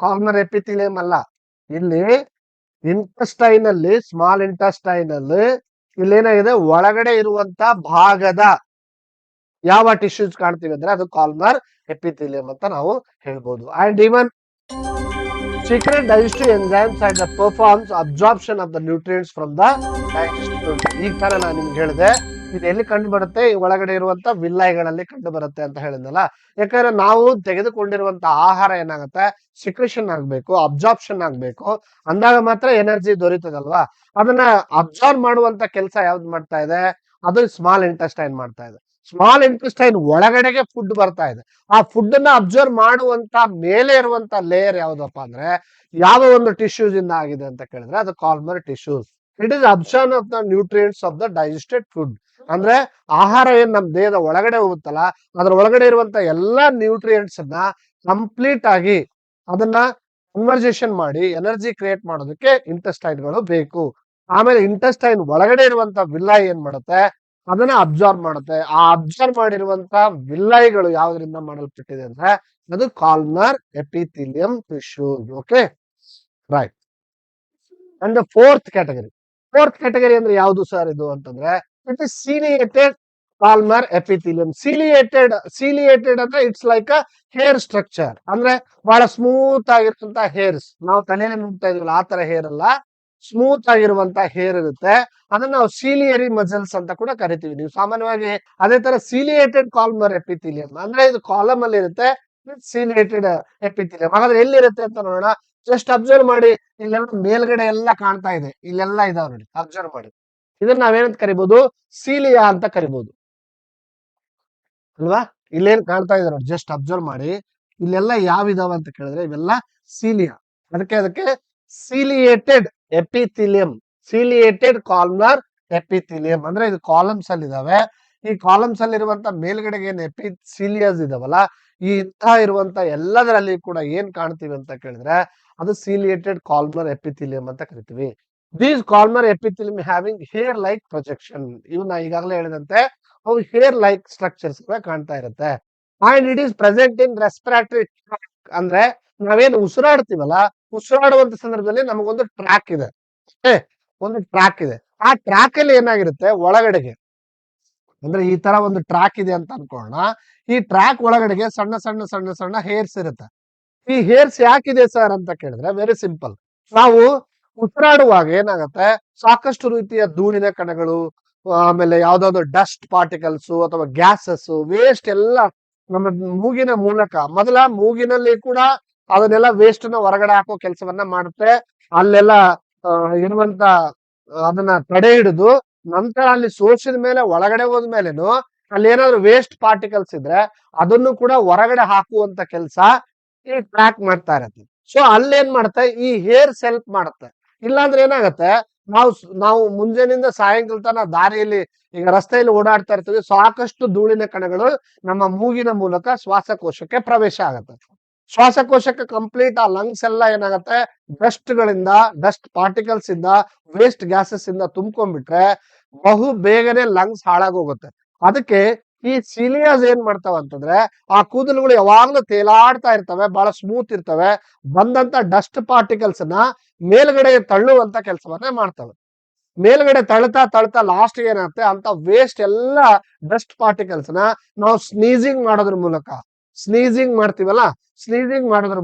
ಕಾಲ್ಮರ್ ಎಪಿಥೀಲಿಯಂ ಅಲ್ಲ. ಇಲ್ಲಿ ಇಂಟೆಸ್ಟೈನ್ ಅಲ್ಲಿ, ಸ್ಮಾಲ್ ಇಂಟೆಸ್ಟೈನ್ ಅಲ್ಲಿ ಇಲ್ಲೇನಾಗಿದೆ, ಒಳಗಡೆ ಇರುವಂತ ಭಾಗದ ಯಾವ ಟಿಶ್ಯೂಸ್ ಕಾಣ್ತೀವಿ ಅಂದ್ರೆ ಅದು ಕಾಲ್ಮರ್ ಎಪಿಥೀಲಿಯಂ ಅಂತ ನಾವು ಹೇಳ್ಬೋದು. And even secret digestive enzymes and the performs absorption of the nutrients from the digestive. ಈ ತರ ನಾನು ನಿಮ್ಗೆ ಹೇಳಿದೆ, ಇದು ಎಲ್ಲಿ ಕಂಡು ಬರುತ್ತೆ, ಈ ಒಳಗಡೆ ಇರುವಂತ ವಿಲ್ಲೈಗಳಲ್ಲಿ ಕಂಡು ಬರುತ್ತೆ ಅಂತ ಹೇಳಿದ್ನಲ್ಲ. ಯಾಕಂದ್ರೆ ನಾವು ತೆಗೆದುಕೊಂಡಿರುವಂತ ಆಹಾರ ಏನಾಗುತ್ತೆ, ಸಿಕ್ರೇಷನ್ ಆಗ್ಬೇಕು, ಅಬ್ಸಾರ್ಪ್ಷನ್ ಆಗ್ಬೇಕು, ಅಂದಾಗ ಮಾತ್ರ ಎನರ್ಜಿ ದೊರೀತದಲ್ವಾ. ಅದನ್ನ ಅಬ್ಸಾರ್ಬ್ ಮಾಡುವಂತ ಕೆಲಸ ಯಾವ್ದು ಮಾಡ್ತಾ ಇದೆ, ಅದು ಸ್ಮಾಲ್ ಇಂಟೆಸ್ಟೈನ್ ಮಾಡ್ತಾ ಇದೆ. ಸ್ಮಾಲ್ ಇಂಟೆಸ್ಟೈನ್ ಒಳಗಡೆಗೆ ಫುಡ್ ಬರ್ತಾ ಇದೆ. ಆ ಫುಡ್ ಅನ್ನ ಅಬ್ಸರ್ವ್ ಮಾಡುವಂತ ಮೇಲೆ ಇರುವಂತ ಲೇಯರ್ ಯಾವ್ದಪ್ಪ ಅಂದ್ರೆ, ಯಾವ ಒಂದು ಟಿಶ್ಯೂಸ್ ಇಂದ ಆಗಿದೆ ಅಂತ ಕೇಳಿದ್ರೆ ಅದು columnar tissues. It is absorb of the nutrients of the digested food. ಅಂದ್ರೆ ಆಹಾರ ಏನ್ ನಮ್ ದೇಹದ ಒಳಗಡೆ ಹೋಗುತ್ತಲ್ಲ, ಅದ್ರ ಒಳಗಡೆ ಇರುವಂತ ಎಲ್ಲಾ ನ್ಯೂಟ್ರಿಯೆಂಟ್ಸ್ ಅನ್ನ ಕಂಪ್ಲೀಟ್ ಆಗಿ ಅದನ್ನ ಕನ್ವರ್ಜೇಷನ್ ಮಾಡಿ ಎನರ್ಜಿ ಕ್ರಿಯೇಟ್ ಮಾಡೋದಕ್ಕೆ ಇಂಟೆಸ್ಟೈನ್ಗಳು ಬೇಕು. ಆಮೇಲೆ ಇಂಟೆಸ್ಟೈನ್ ಒಳಗಡೆ ಇರುವಂತ ವಿಲ್ಲೈ ಏನ್ ಮಾಡುತ್ತೆ, ಅದನ್ನ ಅಬ್ಸಾರ್ಬ್ ಮಾಡುತ್ತೆ. ಆ ಅಬ್ಸಾರ್ಬ್ ಮಾಡಿರುವಂತ ವಿಲ್ಲೈಗಳು ಯಾವ್ದ್ರಿಂದ ಮಾಡಲ್ಪಟ್ಟಿದೆ ಅಂದ್ರೆ ಅದು columnar epithelium tissues. Okay, right. And fourth category ಅಂದ್ರೆ ಯಾವುದು ಸರ್ ಇದು ಅಂತಂದ್ರೆ, it is ciliated columnar epithelium. Ciliated ಅಂದ್ರೆ it's like a hair structure. ಅಂದ್ರೆ ಬಹಳ ಸ್ಮೂತ್ ಆಗಿರ್ತಂತ ಹೇರ್ಸ್, ನಾವು ತಲೆಯಲ್ಲಿ ನೋಡ್ತಾ ಇದೀವಲ್ಲ ಆ ತರ ಹೇರ್ ಅಲ್ಲ, ಸ್ಮೂತ್ ಆಗಿರುವಂತ ಹೇರ್ ಇರುತ್ತೆ. ಅದನ್ನ ನಾವು ಸೀಲಿಯರಿ ಮಸಲ್ಸ್ ಅಂತ ಕೂಡ ಕರಿತೀವಿ. ನೀವು ಸಾಮಾನ್ಯವಾಗಿ ಅದೇ ತರ ಸೀಲಿಯೇಟೆಡ್ ಕಾಲ್ಮರ್ ಎಪಿಥೀಲಿಯಂ ಅಂದ್ರೆ ಇದು ಕಾಲಮ್ ಅಲ್ಲಿ ಇರುತ್ತೆ, ಸೀಲಿಯೇಟೆಡ್ ಎಪಿಥೀಲಿಯಂ. ಹಾಗಾದ್ರೆ ಎಲ್ಲಿರುತ್ತೆ ಅಂತ ನೋಡೋಣ. ಜಸ್ಟ್ ಅಬ್ಸರ್ವ್ ಮಾಡಿ, ಇಲ್ಲೆಲ್ಲ ಮೇಲ್ಗಡೆ ಎಲ್ಲ ಕಾಣ್ತಾ ಇದೆ, ಇಲ್ಲೆಲ್ಲ ಇದಾವ ನೋಡಿ, ಅಬ್ಸರ್ವ್ ಮಾಡಿ. ಇದನ್ನ ನಾವೇನಂತ ಕರಿಬಹುದು, ಸೀಲಿಯಾ ಅಂತ ಕರಿಬಹುದು ಅಲ್ವಾ. ಇಲ್ಲೇನ್ ಕಾಣ್ತಾ ಇದೆ ನೋಡಿ, ಜಸ್ಟ್ ಅಬ್ಸರ್ವ್ ಮಾಡಿ, ಇಲ್ಲೆಲ್ಲ ಯಾವಿದಾವ ಅಂತ ಕೇಳಿದ್ರೆ ಇವೆಲ್ಲ ಸೀಲಿಯಾ. ಅದಕ್ಕೆ ciliated epithelium, ciliated columnar epithelium ಅಂದ್ರೆ ಇದು ಕಾಲಮ್ಸ್ ಅಲ್ಲಿ ಇದಾವೆ. ಈ ಕಾಲಮ್ಸ್ ಅಲ್ಲಿ ಇರುವಂತ ಮೇಲ್ಗಡೆಗೆ ಏನ್ ಎಪಿಥೀಲಿಯಾಸ್ ಇದಾವಲ್ಲ, ಈ ಇಂಥ ಇರುವಂತ ಎಲ್ಲದರಲ್ಲಿ ಕೂಡ ಏನ್ ಕಾಣ್ತೀವಿ ಅಂತ ಕೇಳಿದ್ರೆ ಅದು ಸೀಲಿಯೇಟೆಡ್ ಕಾಲ್ಮರ್ ಎಪಿಥೀಲಿಯಂ ಅಂತ ಕರಿತೀವಿ. These columnar epithelium having hair like projection. ಇವನ್ನ ಈಗಾಗಲೇ ಹೇಳಿದಂತೆ ಅವು ಹೇರ್ ಲೈಕ್ ಸ್ಟ್ರಕ್ಚರ್ಸ್ ಕಾಣ್ತಾ ಇರುತ್ತೆ. And it is present in respiratory tract. ಅಂದ್ರೆ ನಾವೇನು ಉಸಿರಾಡ್ತೀವಲ್ಲ, ಉಸಿರಾಡುವಂತ ಸಂದರ್ಭದಲ್ಲಿ ನಮಗೊಂದು ಟ್ರ್ಯಾಕ್ ಇದೆ, ಒಂದು ಟ್ರ್ಯಾಕ್ ಇದೆ. ಆ ಟ್ರ್ಯಾಕ್ ಅಲ್ಲಿ ಏನಾಗಿರುತ್ತೆ, ಒಳಗಡೆಗೆ ಅಂದ್ರೆ ಈ ತರ ಒಂದು ಟ್ರ್ಯಾಕ್ ಇದೆ ಅಂತ ಅನ್ಕೊಳ್ಳೋಣ. ಈ ಟ್ರ್ಯಾಕ್ ಒಳಗಡೆಗೆ ಸಣ್ಣ ಸಣ್ಣ ಸಣ್ಣ ಸಣ್ಣ ಹೇರ್ಸ್ ಇರುತ್ತೆ. ಈ ಹೇರ್ಸ್ ಯಾಕಿದೆ ಸರ್ ಅಂತ ಕೇಳಿದ್ರೆ ವೆರಿ ಸಿಂಪಲ್. ನಾವು ಉಸಿರಾಡುವಾಗ ಏನಾಗುತ್ತೆ, ಸಾಕಷ್ಟು ರೀತಿಯ ಧೂಳಿನ ಕಣಗಳು, ಆಮೇಲೆ ಯಾವ್ದಾದ್ರು ಡಸ್ಟ್ ಪಾರ್ಟಿಕಲ್ಸ್ ಅಥವಾ ಗ್ಯಾಸಸ್, ವೇಸ್ಟ್ ಎಲ್ಲ ನಮ್ಮ ಮೂಗಿನ ಮೂಲಕ, ಮೊದಲ ಮೂಗಿನಲ್ಲಿ ಕೂಡ ಅದನ್ನೆಲ್ಲ ವೇಸ್ಟ್ ನ ಹೊರಗಡೆ ಹಾಕೋ ಕೆಲಸವನ್ನ ಮಾಡುತ್ತೆ. ಅಲ್ಲೆಲ್ಲ ಇರುವಂತ ಅದನ್ನ ತಡೆ ಹಿಡಿದು ನಂತರ ಅಲ್ಲಿ ಸೋಸಿದ ಮೇಲೆ ಒಳಗಡೆ ಹೋದ್ಮೇಲೆನು ಅಲ್ಲಿ ಏನಾದ್ರು ವೇಸ್ಟ್ ಪಾರ್ಟಿಕಲ್ಸ್ ಇದ್ರೆ ಅದನ್ನು ಕೂಡ ಹೊರಗಡೆ ಹಾಕುವಂತ ಕೆಲಸ ಈ ಟ್ರ್ಯಾಕ್ ಮಾಡ್ತಾ ಇರತ್ತೆ. ಸೊ ಅಲ್ಲೇನ್ ಮಾಡುತ್ತೆ, ಈ ಹೇರ್ ಹೆಲ್ಪ್ ಮಾಡುತ್ತೆ. ಇಲ್ಲಾಂದ್ರೆ ಏನಾಗತ್ತೆ, ನಾವು ಮುಂಜಾನೆಯಿಂದ ಸಾಯಂಕಾಲ ತನಕ ದಾರಿಯಲ್ಲಿ ಈಗ ರಸ್ತೆಯಲ್ಲಿ ಓಡಾಡ್ತಾ ಇರ್ತೀವಿ, ಸಾಕಷ್ಟು ಧೂಳಿನ ಕಣಗಳು ನಮ್ಮ ಮೂಗಿನ ಮೂಲಕ ಶ್ವಾಸಕೋಶಕ್ಕೆ ಪ್ರವೇಶ ಆಗತ್ತೆ. ಶ್ವಾಸಕೋಶಕ್ಕೆ ಕಂಪ್ಲೀಟ್ ಆ ಲಂಗ್ಸ್ ಎಲ್ಲ ಏನಾಗುತ್ತೆ ಡಸ್ಟ್ ಪಾರ್ಟಿಕಲ್ಸ್ ಇಂದ ವೇಸ್ಟ್ ಗ್ಯಾಸಸ್ ಇಂದ ತುಂಬ್ಕೊಂಡ್ಬಿಟ್ರೆ ಬಹು ಬೇಗನೆ ಲಂಗ್ಸ್ ಹಾಳಾಗೋಗುತ್ತೆ. ಅದಕ್ಕೆ ಈ ಸಿಲಿಯಾಸ್ ಏನ್ ಮಾಡ್ತಾವ ಅಂತಂದ್ರೆ ಆ ಕೂದಲುಗಳು ಯಾವಾಗ್ಲೂ ತೇಲಾಡ್ತಾ ಇರ್ತವೆ, ಬಹಳ ಸ್ಮೂತ್ ಇರ್ತವೆ, ಬಂದಂತ ಡಸ್ಟ್ ಪಾರ್ಟಿಕಲ್ಸ್ ನ ಮೇಲ್ಗಡೆ ತಳ್ಳುವಂತ ಕೆಲಸವನ್ನ ಮಾಡ್ತವೆ. ಮೇಲ್ಗಡೆ ತಳ್ತಾ ತಳ್ತಾ ಲಾಸ್ಟ್ ಏನಾಗುತ್ತೆ ಅಂತ ವೇಸ್ಟ್ ಎಲ್ಲ ಡಸ್ಟ್ ಪಾರ್ಟಿಕಲ್ಸ್ ನ ನಾವು ಸ್ನೀಸಿಂಗ್ ಮಾಡೋದ್ರ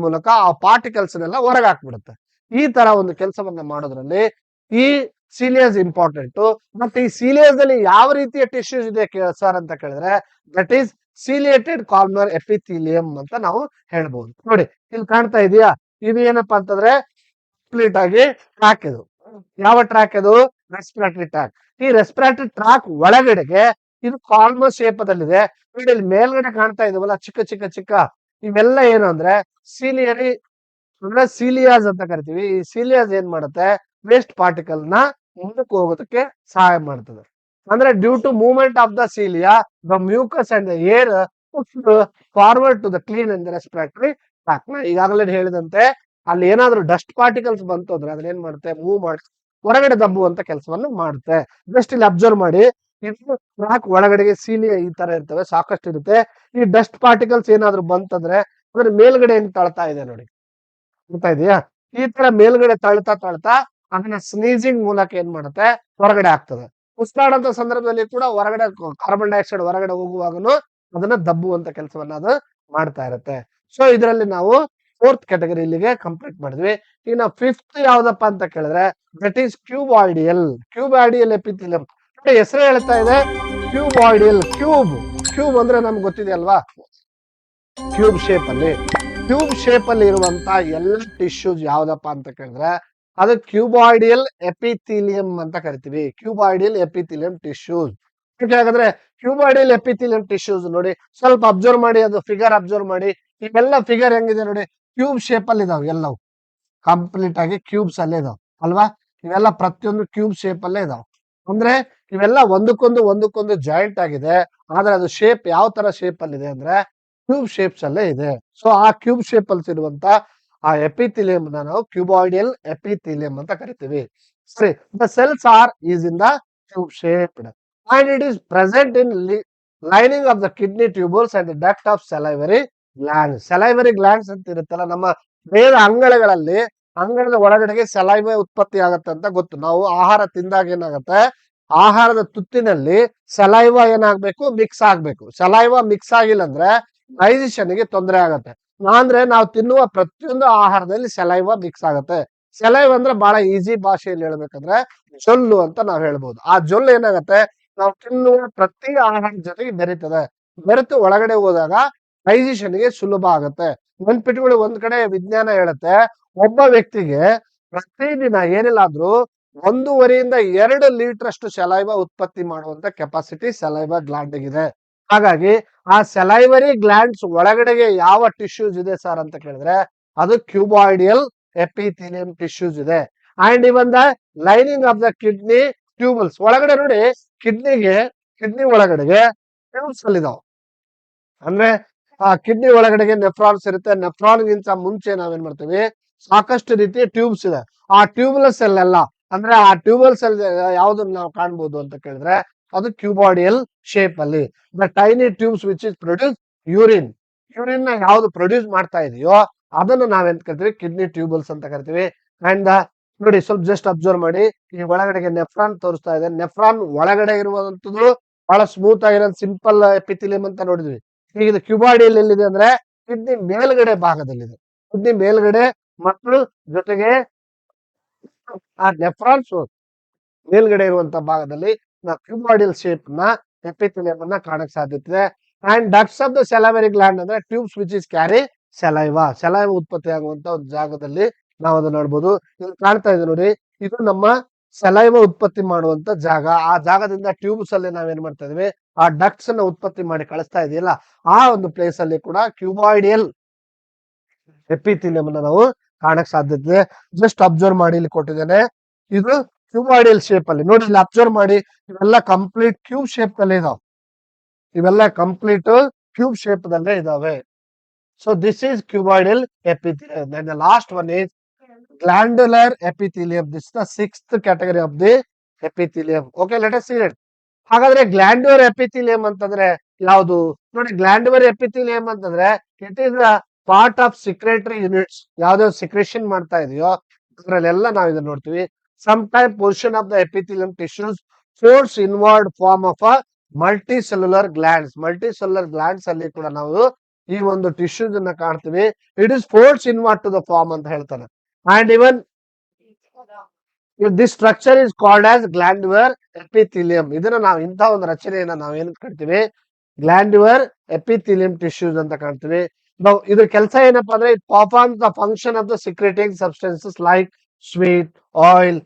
ಮೂಲಕ ಆ ಪಾರ್ಟಿಕಲ್ಸ್ ನೆಲ್ಲ ಹೊರಗೆ ಹಾಕ್ಬಿಡುತ್ತೆ. ಈ ತರ ಒಂದು ಕೆಲಸವನ್ನ ಮಾಡೋದ್ರಲ್ಲಿ ಈ ಸಿಲಿಯಸ್ ಇಂಪಾರ್ಟೆಂಟ್. ಮತ್ತೆ ಈ ಸಿಲಿಯಸ್ ಅಲ್ಲಿ ಯಾವ ರೀತಿಯ ಟಿಶ್ಯೂಸ್ ಇದೆ ಸರ್ ಅಂತ ಕೇಳಿದ್ರೆ ದಟ್ ಈಸ್ ಸಿಲಿಯೇಟೆಡ್ ಕಾಲ್ಮರ್ ಎಪಿಥೀಲಿಯಂ ಅಂತ ನಾವು ಹೇಳ್ಬಹುದು. ನೋಡಿ ಇಲ್ಲಿ ಕಾಣ್ತಾ ಇದೆಯಾ, ಇದು ಏನಪ್ಪಾ ಅಂತಂದ್ರೆ ಕಂಪ್ಲೀಟ್ ಆಗಿ ಟ್ರ್ಯಾಕ್. ಇದು ಯಾವ ಟ್ರ್ಯಾಕ್? ಇದು ರೆಸ್ಪಿರೇಟರಿ ಟ್ರ್ಯಾಕ್. ಈ ರೆಸ್ಪಿರೇಟರಿ ಟ್ರ್ಯಾಕ್ ಒಳಗಡೆಗೆ ಇದು ಕಾಲ್ಮರ್ ಶೇಪದಲ್ಲಿದೆ. ನೋಡಿ ಇಲ್ಲಿ ಮೇಲ್ಗಡೆ ಕಾಣ್ತಾ ಇದವಲ್ಲ ಚಿಕ್ಕ ಚಿಕ್ಕ ಚಿಕ್ಕ, ಇವೆಲ್ಲ ಏನು ಅಂದ್ರೆ ಸಿಲಿಯರಿ ಅಂದ್ರೆ ಸಿಲಿಯಾಸ್ ಅಂತ ಕರಿತೀವಿ. ಈ ಸಿಲಿಯಾಸ್ ಏನ್ ಮಾಡುತ್ತೆ, ವೇಸ್ಟ್ ಪಾರ್ಟಿಕಲ್ ನ ಮುಂದಕ್ಕೆ ಹೋಗೋದಕ್ಕೆ ಸಹಾಯ ಮಾಡ್ತದೆ. ಅಂದ್ರೆ due to movement of the cilia the mucus and the air forward to the clean and respiratory tract. ನ ಈಗಾಗಲೇ ಹೇಳಿದಂತೆ ಅಲ್ಲಿ ಏನಾದ್ರೂ ಡಸ್ಟ್ ಪಾರ್ಟಿಕಲ್ಸ್ ಬಂತು ಅಂದ್ರೆ ಅದನ್ನ ಏನ್ ಮಾಡುತ್ತೆ, ಮೂವ್ ಮಾಡಿ ಹೊರಗಡೆ ದಬ್ಬುವಂತ ಕೆಲಸವನ್ನು ಮಾಡುತ್ತೆ. ಜಸ್ಟ್ ಇಲ್ಲಿ ಅಬ್ಸರ್ವ್ ಮಾಡಿ, ಇದು ಟ್ರ್ಯಾಕ್ ಒಳಗಡೆಗೆ ಸಿಲಿಯಾ ಈ ತರ ಇರ್ತವೆ, ಸಾಕಷ್ಟು ಇರುತ್ತೆ. ಈ ಡಸ್ಟ್ ಪಾರ್ಟಿಕಲ್ಸ್ ಏನಾದ್ರು ಬಂತಂದ್ರೆ ಅದ್ರ ಮೇಲ್ಗಡೆ ಏನ್ ತಳ್ತಾ ಇದೆ ನೋಡಿ, ಗೊತ್ತಾ ಇದೆಯಾ? ಈ ತರ ಮೇಲ್ಗಡೆ ತಳ್ತಾ ತಳ್ತಾ ಅದನ್ನ ಸ್ನೀಸಿಂಗ್ ಮೂಲಕ ಏನ್ ಮಾಡುತ್ತೆ, ಹೊರಗಡೆ ಆಗ್ತದೆ. ಉಸಿರಾಡಂತ ಸಂದರ್ಭದಲ್ಲಿ ಕೂಡ ಹೊರಗಡೆ ಕಾರ್ಬನ್ ಡೈಆಕ್ಸೈಡ್ ಹೊರಗಡೆ ಹೋಗುವಾಗನು ಅದನ್ನ ದಬ್ಬುವಂತ ಕೆಲಸವನ್ನ ಅದು ಮಾಡ್ತಾ ಇರುತ್ತೆ. ಸೊ ಇದರಲ್ಲಿ ನಾವು 4th ಕ್ಯಾಟಗರಿ ಇಲ್ಲಿಗೆ ಕಂಪ್ಲೀಟ್ ಮಾಡಿದ್ವಿ. ಇನ್ನು 5th ಯಾವ್ದಪ್ಪ ಅಂತ ಕೇಳಿದ್ರೆ ದಟ್ ಈಸ್ ಕ್ಯೂಬಾಯ್ಡಿಯಲ್ ಎಪಿಥೀಲಿಯಂ. ಹೆಸರು ಹೇಳ್ತಾ ಇದೆ ಕ್ಯೂಬಾಯ್ಡಿಯಲ್. ಕ್ಯೂಬ್ ಅಂದ್ರೆ ನಮ್ಗೆ ಗೊತ್ತಿದೆ ಅಲ್ವಾ, ಕ್ಯೂಬ್ ಶೇಪ್ ಅಲ್ಲಿ ಇರುವಂತ ಎಲ್ಲ ಟಿಶ್ಯೂಸ್ ಯಾವ್ದಪ್ಪ ಅಂತ ಕೇಳಿದ್ರೆ ಅದು ಕ್ಯೂಬಾಯ್ಡಿಯಲ್ ಎಪಿಥೀಲಿಯಂ ಅಂತ ಕರಿತೀವಿ. ಕ್ಯೂಬಾಯ್ಡಿಯಲ್ ಎಪಿಥೀಲಿಯಂ ಟಿಶ್ಯೂಸ್. ಹಾಗಾದ್ರೆ ಕ್ಯೂಬಾಯ್ಡಿಯಲ್ ಎಪಿಥೀಲಿಯಂ ಟಿಶ್ಯೂಸ್ ನೋಡಿ, ಸ್ವಲ್ಪ ಅಬ್ಸರ್ವ್ ಮಾಡಿ, ಅದು ಫಿಗರ್ ಅಬ್ಸರ್ವ್ ಮಾಡಿ. ಇವೆಲ್ಲ ಫಿಗರ್ ಹೆಂಗಿದೆ ನೋಡಿ, ಕ್ಯೂಬ್ ಶೇಪ್ ಅಲ್ಲಿ ಇದಾವೆ. ಎಲ್ಲವು ಕಂಪ್ಲೀಟ್ ಆಗಿ ಕ್ಯೂಬ್ಸ್ ಅಲ್ಲೇ ಇದಾವೆ ಅಲ್ವಾ? ಇವೆಲ್ಲ ಪ್ರತಿಯೊಂದು ಕ್ಯೂಬ್ ಶೇಪ್ ಅಲ್ಲೇ ಇದಾವೆ. ಅಂದ್ರೆ ಇವೆಲ್ಲ ಒಂದಕ್ಕೊಂದು ಜಾಯಿಂಟ್ ಆಗಿದೆ, ಆದ್ರೆ ಅದು ಶೇಪ್ ಯಾವ ತರ ಶೇಪ್ ಅಲ್ಲಿ ಇದೆ ಅಂದ್ರೆ ಕ್ಯೂಬ್ ಶೇಪ್ಸ್ ಅಲ್ಲೇ ಇದೆ. ಸೊ ಆ ಕ್ಯೂಬ್ ಶೇಪ್ ಅಲ್ಲಿ ಇರುವಂತ ಆ ಎಪಿಥೀಲಿಯಂ ನಾವು ಕ್ಯೂಬಾಯ್ಡಿಯಲ್ ಎಪಿಥೀಲಿಯಂ ಅಂತ ಕರಿತೀವಿ. ಸರಿ, the cells are is in the cube shaped and it is present in lining of the kidney tubules and duct of salivary glands ಅಂತ ಇರುತ್ತಲ್ಲ ನಮ್ಮ ದೇಹದ ಅಂಗಳದ ಒಳಗಡೆಗೆ ಸಲೈವ ಉತ್ಪತ್ತಿ ಆಗತ್ತೆ ಅಂತ ಗೊತ್ತು. ನಾವು ಆಹಾರ ತಿಂದಾಗ ಏನಾಗತ್ತೆ, ಆಹಾರದ ತುತ್ತಿನಲ್ಲಿ ಸಲೈವ ಏನಾಗ್ಬೇಕು, ಮಿಕ್ಸ್ ಆಗ್ಬೇಕು. ಸಲೈವ ಮಿಕ್ಸ್ ಆಗಿಲ್ಲ ಅಂದ್ರೆ ಡೈಜೆಷನ್ ಗೆ ತೊಂದರೆ ಆಗತ್ತೆ. ಅಂದ್ರೆ ನಾವು ತಿನ್ನುವ ಪ್ರತಿಯೊಂದು ಆಹಾರದಲ್ಲಿ ಸಲೈವ ಮಿಕ್ಸ್ ಆಗತ್ತೆ. ಸಲೈವ ಅಂದ್ರೆ ಬಹಳ ಈಸಿ ಭಾಷೆಯಲ್ಲಿ ಹೇಳ್ಬೇಕಂದ್ರೆ ಜೊಲ್ಲು ಅಂತ ನಾವ್ ಹೇಳ್ಬೋದು. ಆ ಜೊಲ್ಲು ಏನಾಗತ್ತೆ, ನಾವು ತಿನ್ನುವ ಪ್ರತಿ ಆಹಾರದ ಜೊತೆಗೆ ಬೆರೆತು ಒಳಗಡೆ ಹೋದಾಗ ಡೈಜೆಷನ್ ಗೆ ಸುಲಭ ಆಗತ್ತೆ. ನೆನ್ಪಿಟ್ಕೊಳ್ಳಿ, ಒಂದ್ ಕಡೆ ವಿಜ್ಞಾನ ಹೇಳುತ್ತೆ, ಒಬ್ಬ ವ್ಯಕ್ತಿಗೆ ಪ್ರತಿದಿನ ಏನಿಲ್ಲ ಆದ್ರೂ 1.5 to 2 ಲೀಟರ್ ಅಷ್ಟು ಸಲೈವ ಉತ್ಪತ್ತಿ ಮಾಡುವಂತ ಕೆಪಾಸಿಟಿ ಸಲೈವ ಗ್ಲ್ಯಾಂಡ್ ಇದೆ. ಹಾಗಾಗಿ ಆ ಸಲೈವರಿ ಗ್ಲ್ಯಾಂಡ್ಸ್ ಒಳಗಡೆಗೆ ಯಾವ ಟಿಶ್ಯೂಸ್ ಇದೆ ಸರ್ ಅಂತ ಕೇಳಿದ್ರೆ ಅದು ಕ್ಯೂಬಾಯ್ಡಿಯಲ್ ಎಪಿಥೀಲಿಯಂ ಟಿಶ್ಯೂಸ್ ಇದೆ. And even the lining of the kidney tubules ಒಳಗಡೆ ನೋಡಿ, ಕಿಡ್ನಿ ಒಳಗಡೆಗೆ ಟ್ಯೂಬ್ಸ್ ಅಲ್ಲಿ ಇದಾವೆ. ಅಂದ್ರೆ ಆ ಕಿಡ್ನಿ ಒಳಗಡೆಗೆ ನೆಫ್ರಾನ್ಸ್ ಇರುತ್ತೆ. ನೆಫ್ರಾನ್ ಗಿಂತ ಮುಂಚೆ ನಾವೇನ್ ಮಾಡ್ತೀವಿ, ಸಾಕಷ್ಟು ರೀತಿಯ ಟ್ಯೂಬ್ಸ್ ಇದೆ. ಆ ಟ್ಯೂಬ್ಲೆಸ್ ಸೆಲ್ ಎಲ್ಲ ಅಂದ್ರೆ ಆ ಟ್ಯೂಬಲ್ ಸೆಲ್ ಯಾವ್ದನ್ನ ನಾವು ಕಾಣ್ಬೋದು ಅಂತ ಕೇಳಿದ್ರೆ ಅದು ಕ್ಯೂಬಾಯ್ಡಿಯಲ್ ಶೇಪ್ ಅಲ್ಲಿ. The tiny tubes which is produce urine ನ ಯಾವ್ದು ಪ್ರೊಡ್ಯೂಸ್ ಮಾಡ್ತಾ ಇದೆಯೋ ಅದನ್ನ ನಾವೆಂತ ಕರಿತೀವಿ, ಕಿಡ್ನಿ ಟ್ಯೂಬಲ್ಸ್ ಅಂತ ಕರಿತೀವಿ. ಅಂಡ್ ನೋಡಿ, ಸ್ವಲ್ಪ ಜಸ್ಟ್ ಅಬ್ಸರ್ವ್ ಮಾಡಿ, ಈ ಒಳಗಡೆಗೆ ನೆಫ್ರಾನ್ ತೋರಿಸ್ತಾ ಇದೆ. ನೆಫ್ರಾನ್ ಒಳಗಡೆ ಇರುವಂತದ್ದು ಬಹಳ ಸ್ಮೂತ್ ಆಗಿರೋ ಸಿಂಪಲ್ ಎಪಿಥೀಲಿಯಂ ಅಂತ ನೋಡಿದ್ವಿ. ಈಗ ಇದು ಕ್ಯೂಬಾಯ್ಡಿಯಲ್ ಎಲ್ಲಿದೆ ಅಂದ್ರೆ ಕಿಡ್ನಿ ಮೇಲ್ಗಡೆ ಭಾಗದಲ್ಲಿದೆ. ಕಿಡ್ನಿ ಮೇಲ್ಗಡೆ ಮತ್ತು ಜೊತೆಗೆ ಆ ನೆಫ್ರಾನ್ಸ್ ಮೇಲ್ಗಡೆ ಇರುವಂತ ಭಾಗದಲ್ಲಿ ನಾವು ಕ್ಯೂಬಾಯ್ಡಿಯಲ್ ಶೇಪ್ ನ ಎಪಿಥೀಲಿಯಂ ಅನ್ನ ಕಾಣಕ್ ಸಾಧ್ಯತೆ ಇದೆ. And ducts of the salivary gland ಅಂದ್ರೆ tubes which is carry saliva ಉತ್ಪತ್ತಿ ಆಗುವಂತ ಒಂದು ಜಾಗದಲ್ಲಿ ನಾವು ಅದನ್ನ ನೋಡ್ಬೋದು. ಇಲ್ಲಿ ಕಾಣ್ತಾ ಇದೆ ನೋಡಿ, ಇದು ನಮ್ಮ ಸಲೈವ ಉತ್ಪತ್ತಿ ಮಾಡುವಂತ ಜಾಗ. ಆ ಜಾಗದಿಂದ ಟ್ಯೂಬ್ಸ್ ಅಲ್ಲಿ ನಾವೇನ್ ಮಾಡ್ತಾ ಇದೀವಿ, ಆ ಡಕ್ಟ್ಸ್ ಅನ್ನ ಉತ್ಪತ್ತಿ ಮಾಡಿ ಕಳಿಸ್ತಾ ಇದೆಯಲ್ಲ, ಆ ಒಂದು ಪ್ಲೇಸ್ ಅಲ್ಲಿ ಕೂಡ ಕ್ಯೂಬಾಯ್ಡಿಯಲ್ ಎಪಿಥೀಲಿಯಂ ಅನ್ನ ನಾವು ಕಾಣಕ್ ಸಾಧ್ಯತೆ ಇದೆ. ಜಸ್ಟ್ ಅಬ್ಸರ್ವ್ ಮಾಡಿ, ಇಲ್ಲಿ ಕೊಟ್ಟಿದ್ದೇನೆ, ಇದು ಕ್ಯೂಬಾಯ್ಡಿಯಲ್ ಶೇಪ್ ಅಲ್ಲಿ ನೋಡಿ. ಇಲ್ಲಿ ಅಬ್ಸರ್ವ್ ಮಾಡಿ, ಇವೆಲ್ಲ ಕಂಪ್ಲೀಟ್ ಕ್ಯೂಬ್ ಶೇಪ್ ಅಲ್ಲೇ ಇದಾವೆ. So this is cuboidal epithelium. Then the last one is glandular epithelium. This is the sixth category of the epithelium. Okay, let us see it. ಹಾಗಾದ್ರೆ ಗ್ಲ್ಯಾಂಡ್ಯುಲರ್ ಎಪಿಥಿಲಿಯಂ ಅಂತಂದ್ರೆ ಯಾವುದು ನೋಡಿ? Glandular epithelium ಅಂತಂದ್ರೆ it is a part of secretory units. ಯಾವ್ದೋ secretion ಮಾಡ್ತಾ ಇದೆಯೋ ಅದ್ರಲ್ಲೆಲ್ಲ ನಾವು ಇದನ್ನ ನೋಡ್ತೀವಿ. Some type position of the epithelium tissues force inward form of a multicellular glands. Multicellular glands ಅಲ್ಲಿ ಕೂಡ ನಾವು ಈ ಒಂದು ಟಿಶ್ಯೂಸ್ ಅನ್ನ ಕಾಣ್ತೀವಿ. It is force inward to the form ಅಂತ ಹೇಳ್ತಾನೆ. And even this structure is called as glandular epithelium. ಇದನ್ನ ನಾವು ಇಂಥ ಒಂದು ರಚನೆಯನ್ನ ನಾವು ಏನ್ ಕಾಣ್ತೀವಿ? ಗ್ಲ್ಯಾಂಡ್ಯುಲರ್ ಎಪಿಥಿಲಿಯಂ ಟಿಶ್ಯೂಸ್ ಅಂತ ಕಾಣ್ತೀವಿ. ನಾವು ಇದ್ರ ಕೆಲಸ ಏನಪ್ಪಾ ಅಂದ್ರೆ it performs the function of the secreting substances like sweet, oil,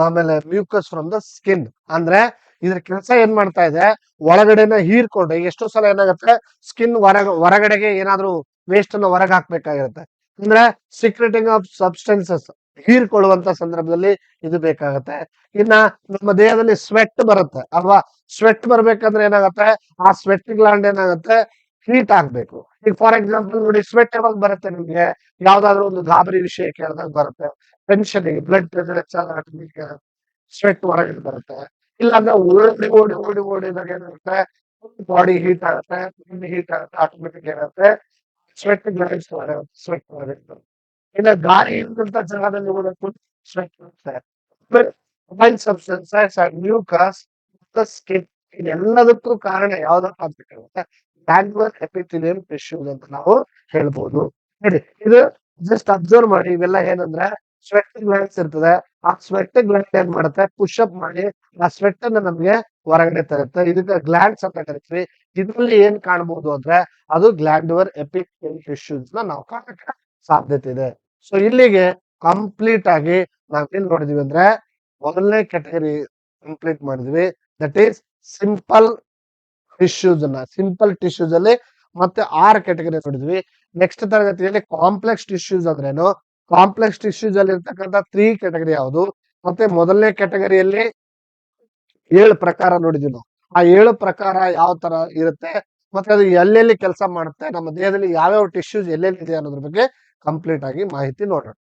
ಆಮೇಲೆ ಮ್ಯೂಕಸ್ ಫ್ರಮ್ ದ ಸ್ಕಿನ್. ಅಂದ್ರೆ ಇದ್ರ ಕೆಲಸ ಏನ್ ಮಾಡ್ತಾ ಇದೆ? ಒಳಗಡೆನ ಹೀರ್ಕೊಂಡು, ಎಷ್ಟೋ ಸಲ ಏನಾಗುತ್ತೆ ಸ್ಕಿನ್ ಹೊರಗಡೆಗೆ ಏನಾದ್ರೂ ವೇಸ್ಟ್ ಅನ್ನ ಹೊರಗೆ ಹಾಕ್ಬೇಕಾಗಿರುತ್ತೆ. ಅಂದ್ರೆ ಸಿಕ್ರೇಟಿಂಗ್ ಆಫ್ ಸಬ್ಸ್ಟೆನ್ಸಸ್ ಹೀರ್ಕೊಳ್ಳುವಂತ ಸಂದರ್ಭದಲ್ಲಿ ಇದು ಬೇಕಾಗತ್ತೆ. ಇನ್ನ ನಮ್ಮ ದೇಹದಲ್ಲಿ ಸ್ವೆಟ್ ಬರುತ್ತೆ ಅಲ್ವಾ? ಸ್ವೆಟ್ ಬರ್ಬೇಕಂದ್ರೆ ಏನಾಗುತ್ತೆ? ಆ ಸ್ವೆಟ್ ಗ್ಲಾಂಡ್ ಏನಾಗುತ್ತೆ? ಹೀಟ್ ಆಗ್ಬೇಕು. ಈಗ ಫಾರ್ ಎಕ್ಸಾಂಪಲ್ ನೋಡಿ, ಸ್ವೆಟ್ ಯಾವಾಗ ಬರುತ್ತೆ ನಿಮ್ಗೆ? ಯಾವ್ದಾದ್ರು ಒಂದು ಗಾಬರಿ ವಿಷಯ ಕೇಳಿದಾಗ ಬರುತ್ತೆ. ಟೆನ್ಷನ್, ಬ್ಲಡ್ ಪ್ರೆಷರ್ ಹೆಚ್ಚಾಗ ಸ್ವೆಟ್ ಹೊರಗಡೆ ಬರುತ್ತೆ. ಇಲ್ಲಾಂದ್ರೆ ಓಡಿ ಓಡಿ ಓಡಿ ಓಡಿದಾಗ ಏನಾಗುತ್ತೆ? ಬಾಡಿ ಹೀಟ್ ಆಗುತ್ತೆ, ಹೀಟ್ ಆಗುತ್ತೆ, ಆಟೋಮೆಟಿಕ್ ಏನಾಗುತ್ತೆ? ಸ್ವೆಟ್ ಗ್ಲಾಂಡ್ಸ್ ಸ್ವೆಟ್ ಹೊರಗಡೆ. ಇನ್ನ ಗಾಳಿ ಇರುವಂತ ಜಾಗದಲ್ಲಿ ಓಡೋಕ್ಕೂ ಸ್ವೆಟ್ ಬರುತ್ತೆ. Mobile substances and mucus skin, ಇದೆಲ್ಲದಕ್ಕೂ ಕಾರಣ ಯಾವ್ದಪ್ಪ ಅಂತ ಕೇಳುತ್ತೆ? ಗ್ಲ್ಯಾಂಡ್ಯುಲರ್ ಎಪಿಥೆಲಿಯಂ ಟಿಶ್ಯೂಸ್ ಅಂತ ನಾವು ಹೇಳ್ಬೋದು. ನೋಡಿ, ಇದು ಜಸ್ಟ್ ಅಬ್ಸರ್ವ್ ಮಾಡಿ. ಇವೆಲ್ಲ ಏನಂದ್ರೆ ಸ್ವೆಟ್ ಗ್ಲ್ಯಾಂಡ್ಸ್ ಇರ್ತದೆ. ಆ ಸ್ವೆಟ್ ಗ್ಲ್ಯಾಂಡ್ ಏನ್ ಮಾಡುತ್ತೆ? ಪುಷ್ ಅಪ್ ಮಾಡಿ ಆ ಸ್ವೆಟ್ ಅನ್ನ ನಮ್ಗೆ ಹೊರಗಡೆ ತರುತ್ತೆ. ಇದಕ್ಕೆ ಗ್ಲ್ಯಾಂಡ್ಸ್ ಅಂತ ಕರಿತೀವಿ. ಇದ್ರಲ್ಲಿ ಏನ್ ಕಾಣಬಹುದು ಅಂದ್ರೆ ಅದು ಗ್ಲ್ಯಾಂಡ್ಯುಲರ್ ಎಪಿಥೆಲಿಯಂ ಟಿಶ್ಯೂಸ್ ನ ನಾವು ಕಾಣಕ್ಕೆ ಸಾಧ್ಯತೆ ಇದೆ. ಸೊ ಇಲ್ಲಿಗೆ ಕಂಪ್ಲೀಟ್ ಆಗಿ ನಾವೇನ್ ನೋಡಿದ್ವಿ ಅಂದ್ರೆ ಮೊದಲನೇ ಕ್ಯಾಟಗರಿ ಕಂಪ್ಲೀಟ್ ಮಾಡಿದ್ವಿ. ದಟ್ ಈಸ್ ಸಿಂಪಲ್ ಟಿಶ್ಯೂಸ್ ಅನ್ನ. ಸಿಂಪಲ್ ಟಿಶ್ಯೂಸ್ ಅಲ್ಲಿ ಮತ್ತೆ 6 ಕ್ಯಾಟಗರಿ ನೋಡಿದ್ವಿ. ನೆಕ್ಸ್ಟ್ ತರಗತಿಯಲ್ಲಿ ಕಾಂಪ್ಲೆಕ್ಸ್ ಟಿಶ್ಯೂಸ್ ಅಂದ್ರೇನು, ಕಾಂಪ್ಲೆಕ್ಸ್ ಟಿಶ್ಯೂಸ್ ಅಲ್ಲಿ ಇರ್ತಕ್ಕಂಥ 3 ಕ್ಯಾಟಗರಿ ಯಾವುದು, ಮತ್ತೆ ಮೊದಲನೇ ಕ್ಯಾಟಗರಿಯಲ್ಲಿ 7 ಪ್ರಕಾರ ನೋಡಿದ್ವಿ ನಾವು. ಆ 7 ಪ್ರಕಾರ ಯಾವ ತರ ಇರುತ್ತೆ, ಮತ್ತೆ ಅದು ಎಲ್ಲೆಲ್ಲಿ ಕೆಲಸ ಮಾಡುತ್ತೆ, ನಮ್ಮ ದೇಹದಲ್ಲಿ ಯಾವ್ಯಾವ ಟಿಶ್ಯೂಸ್ ಎಲ್ಲೆಲ್ಲಿ ಇದೆ ಅನ್ನೋದ್ರ ಬಗ್ಗೆ ಕಂಪ್ಲೀಟ್ ಆಗಿ ಮಾಹಿತಿ ನೋಡೋಣ.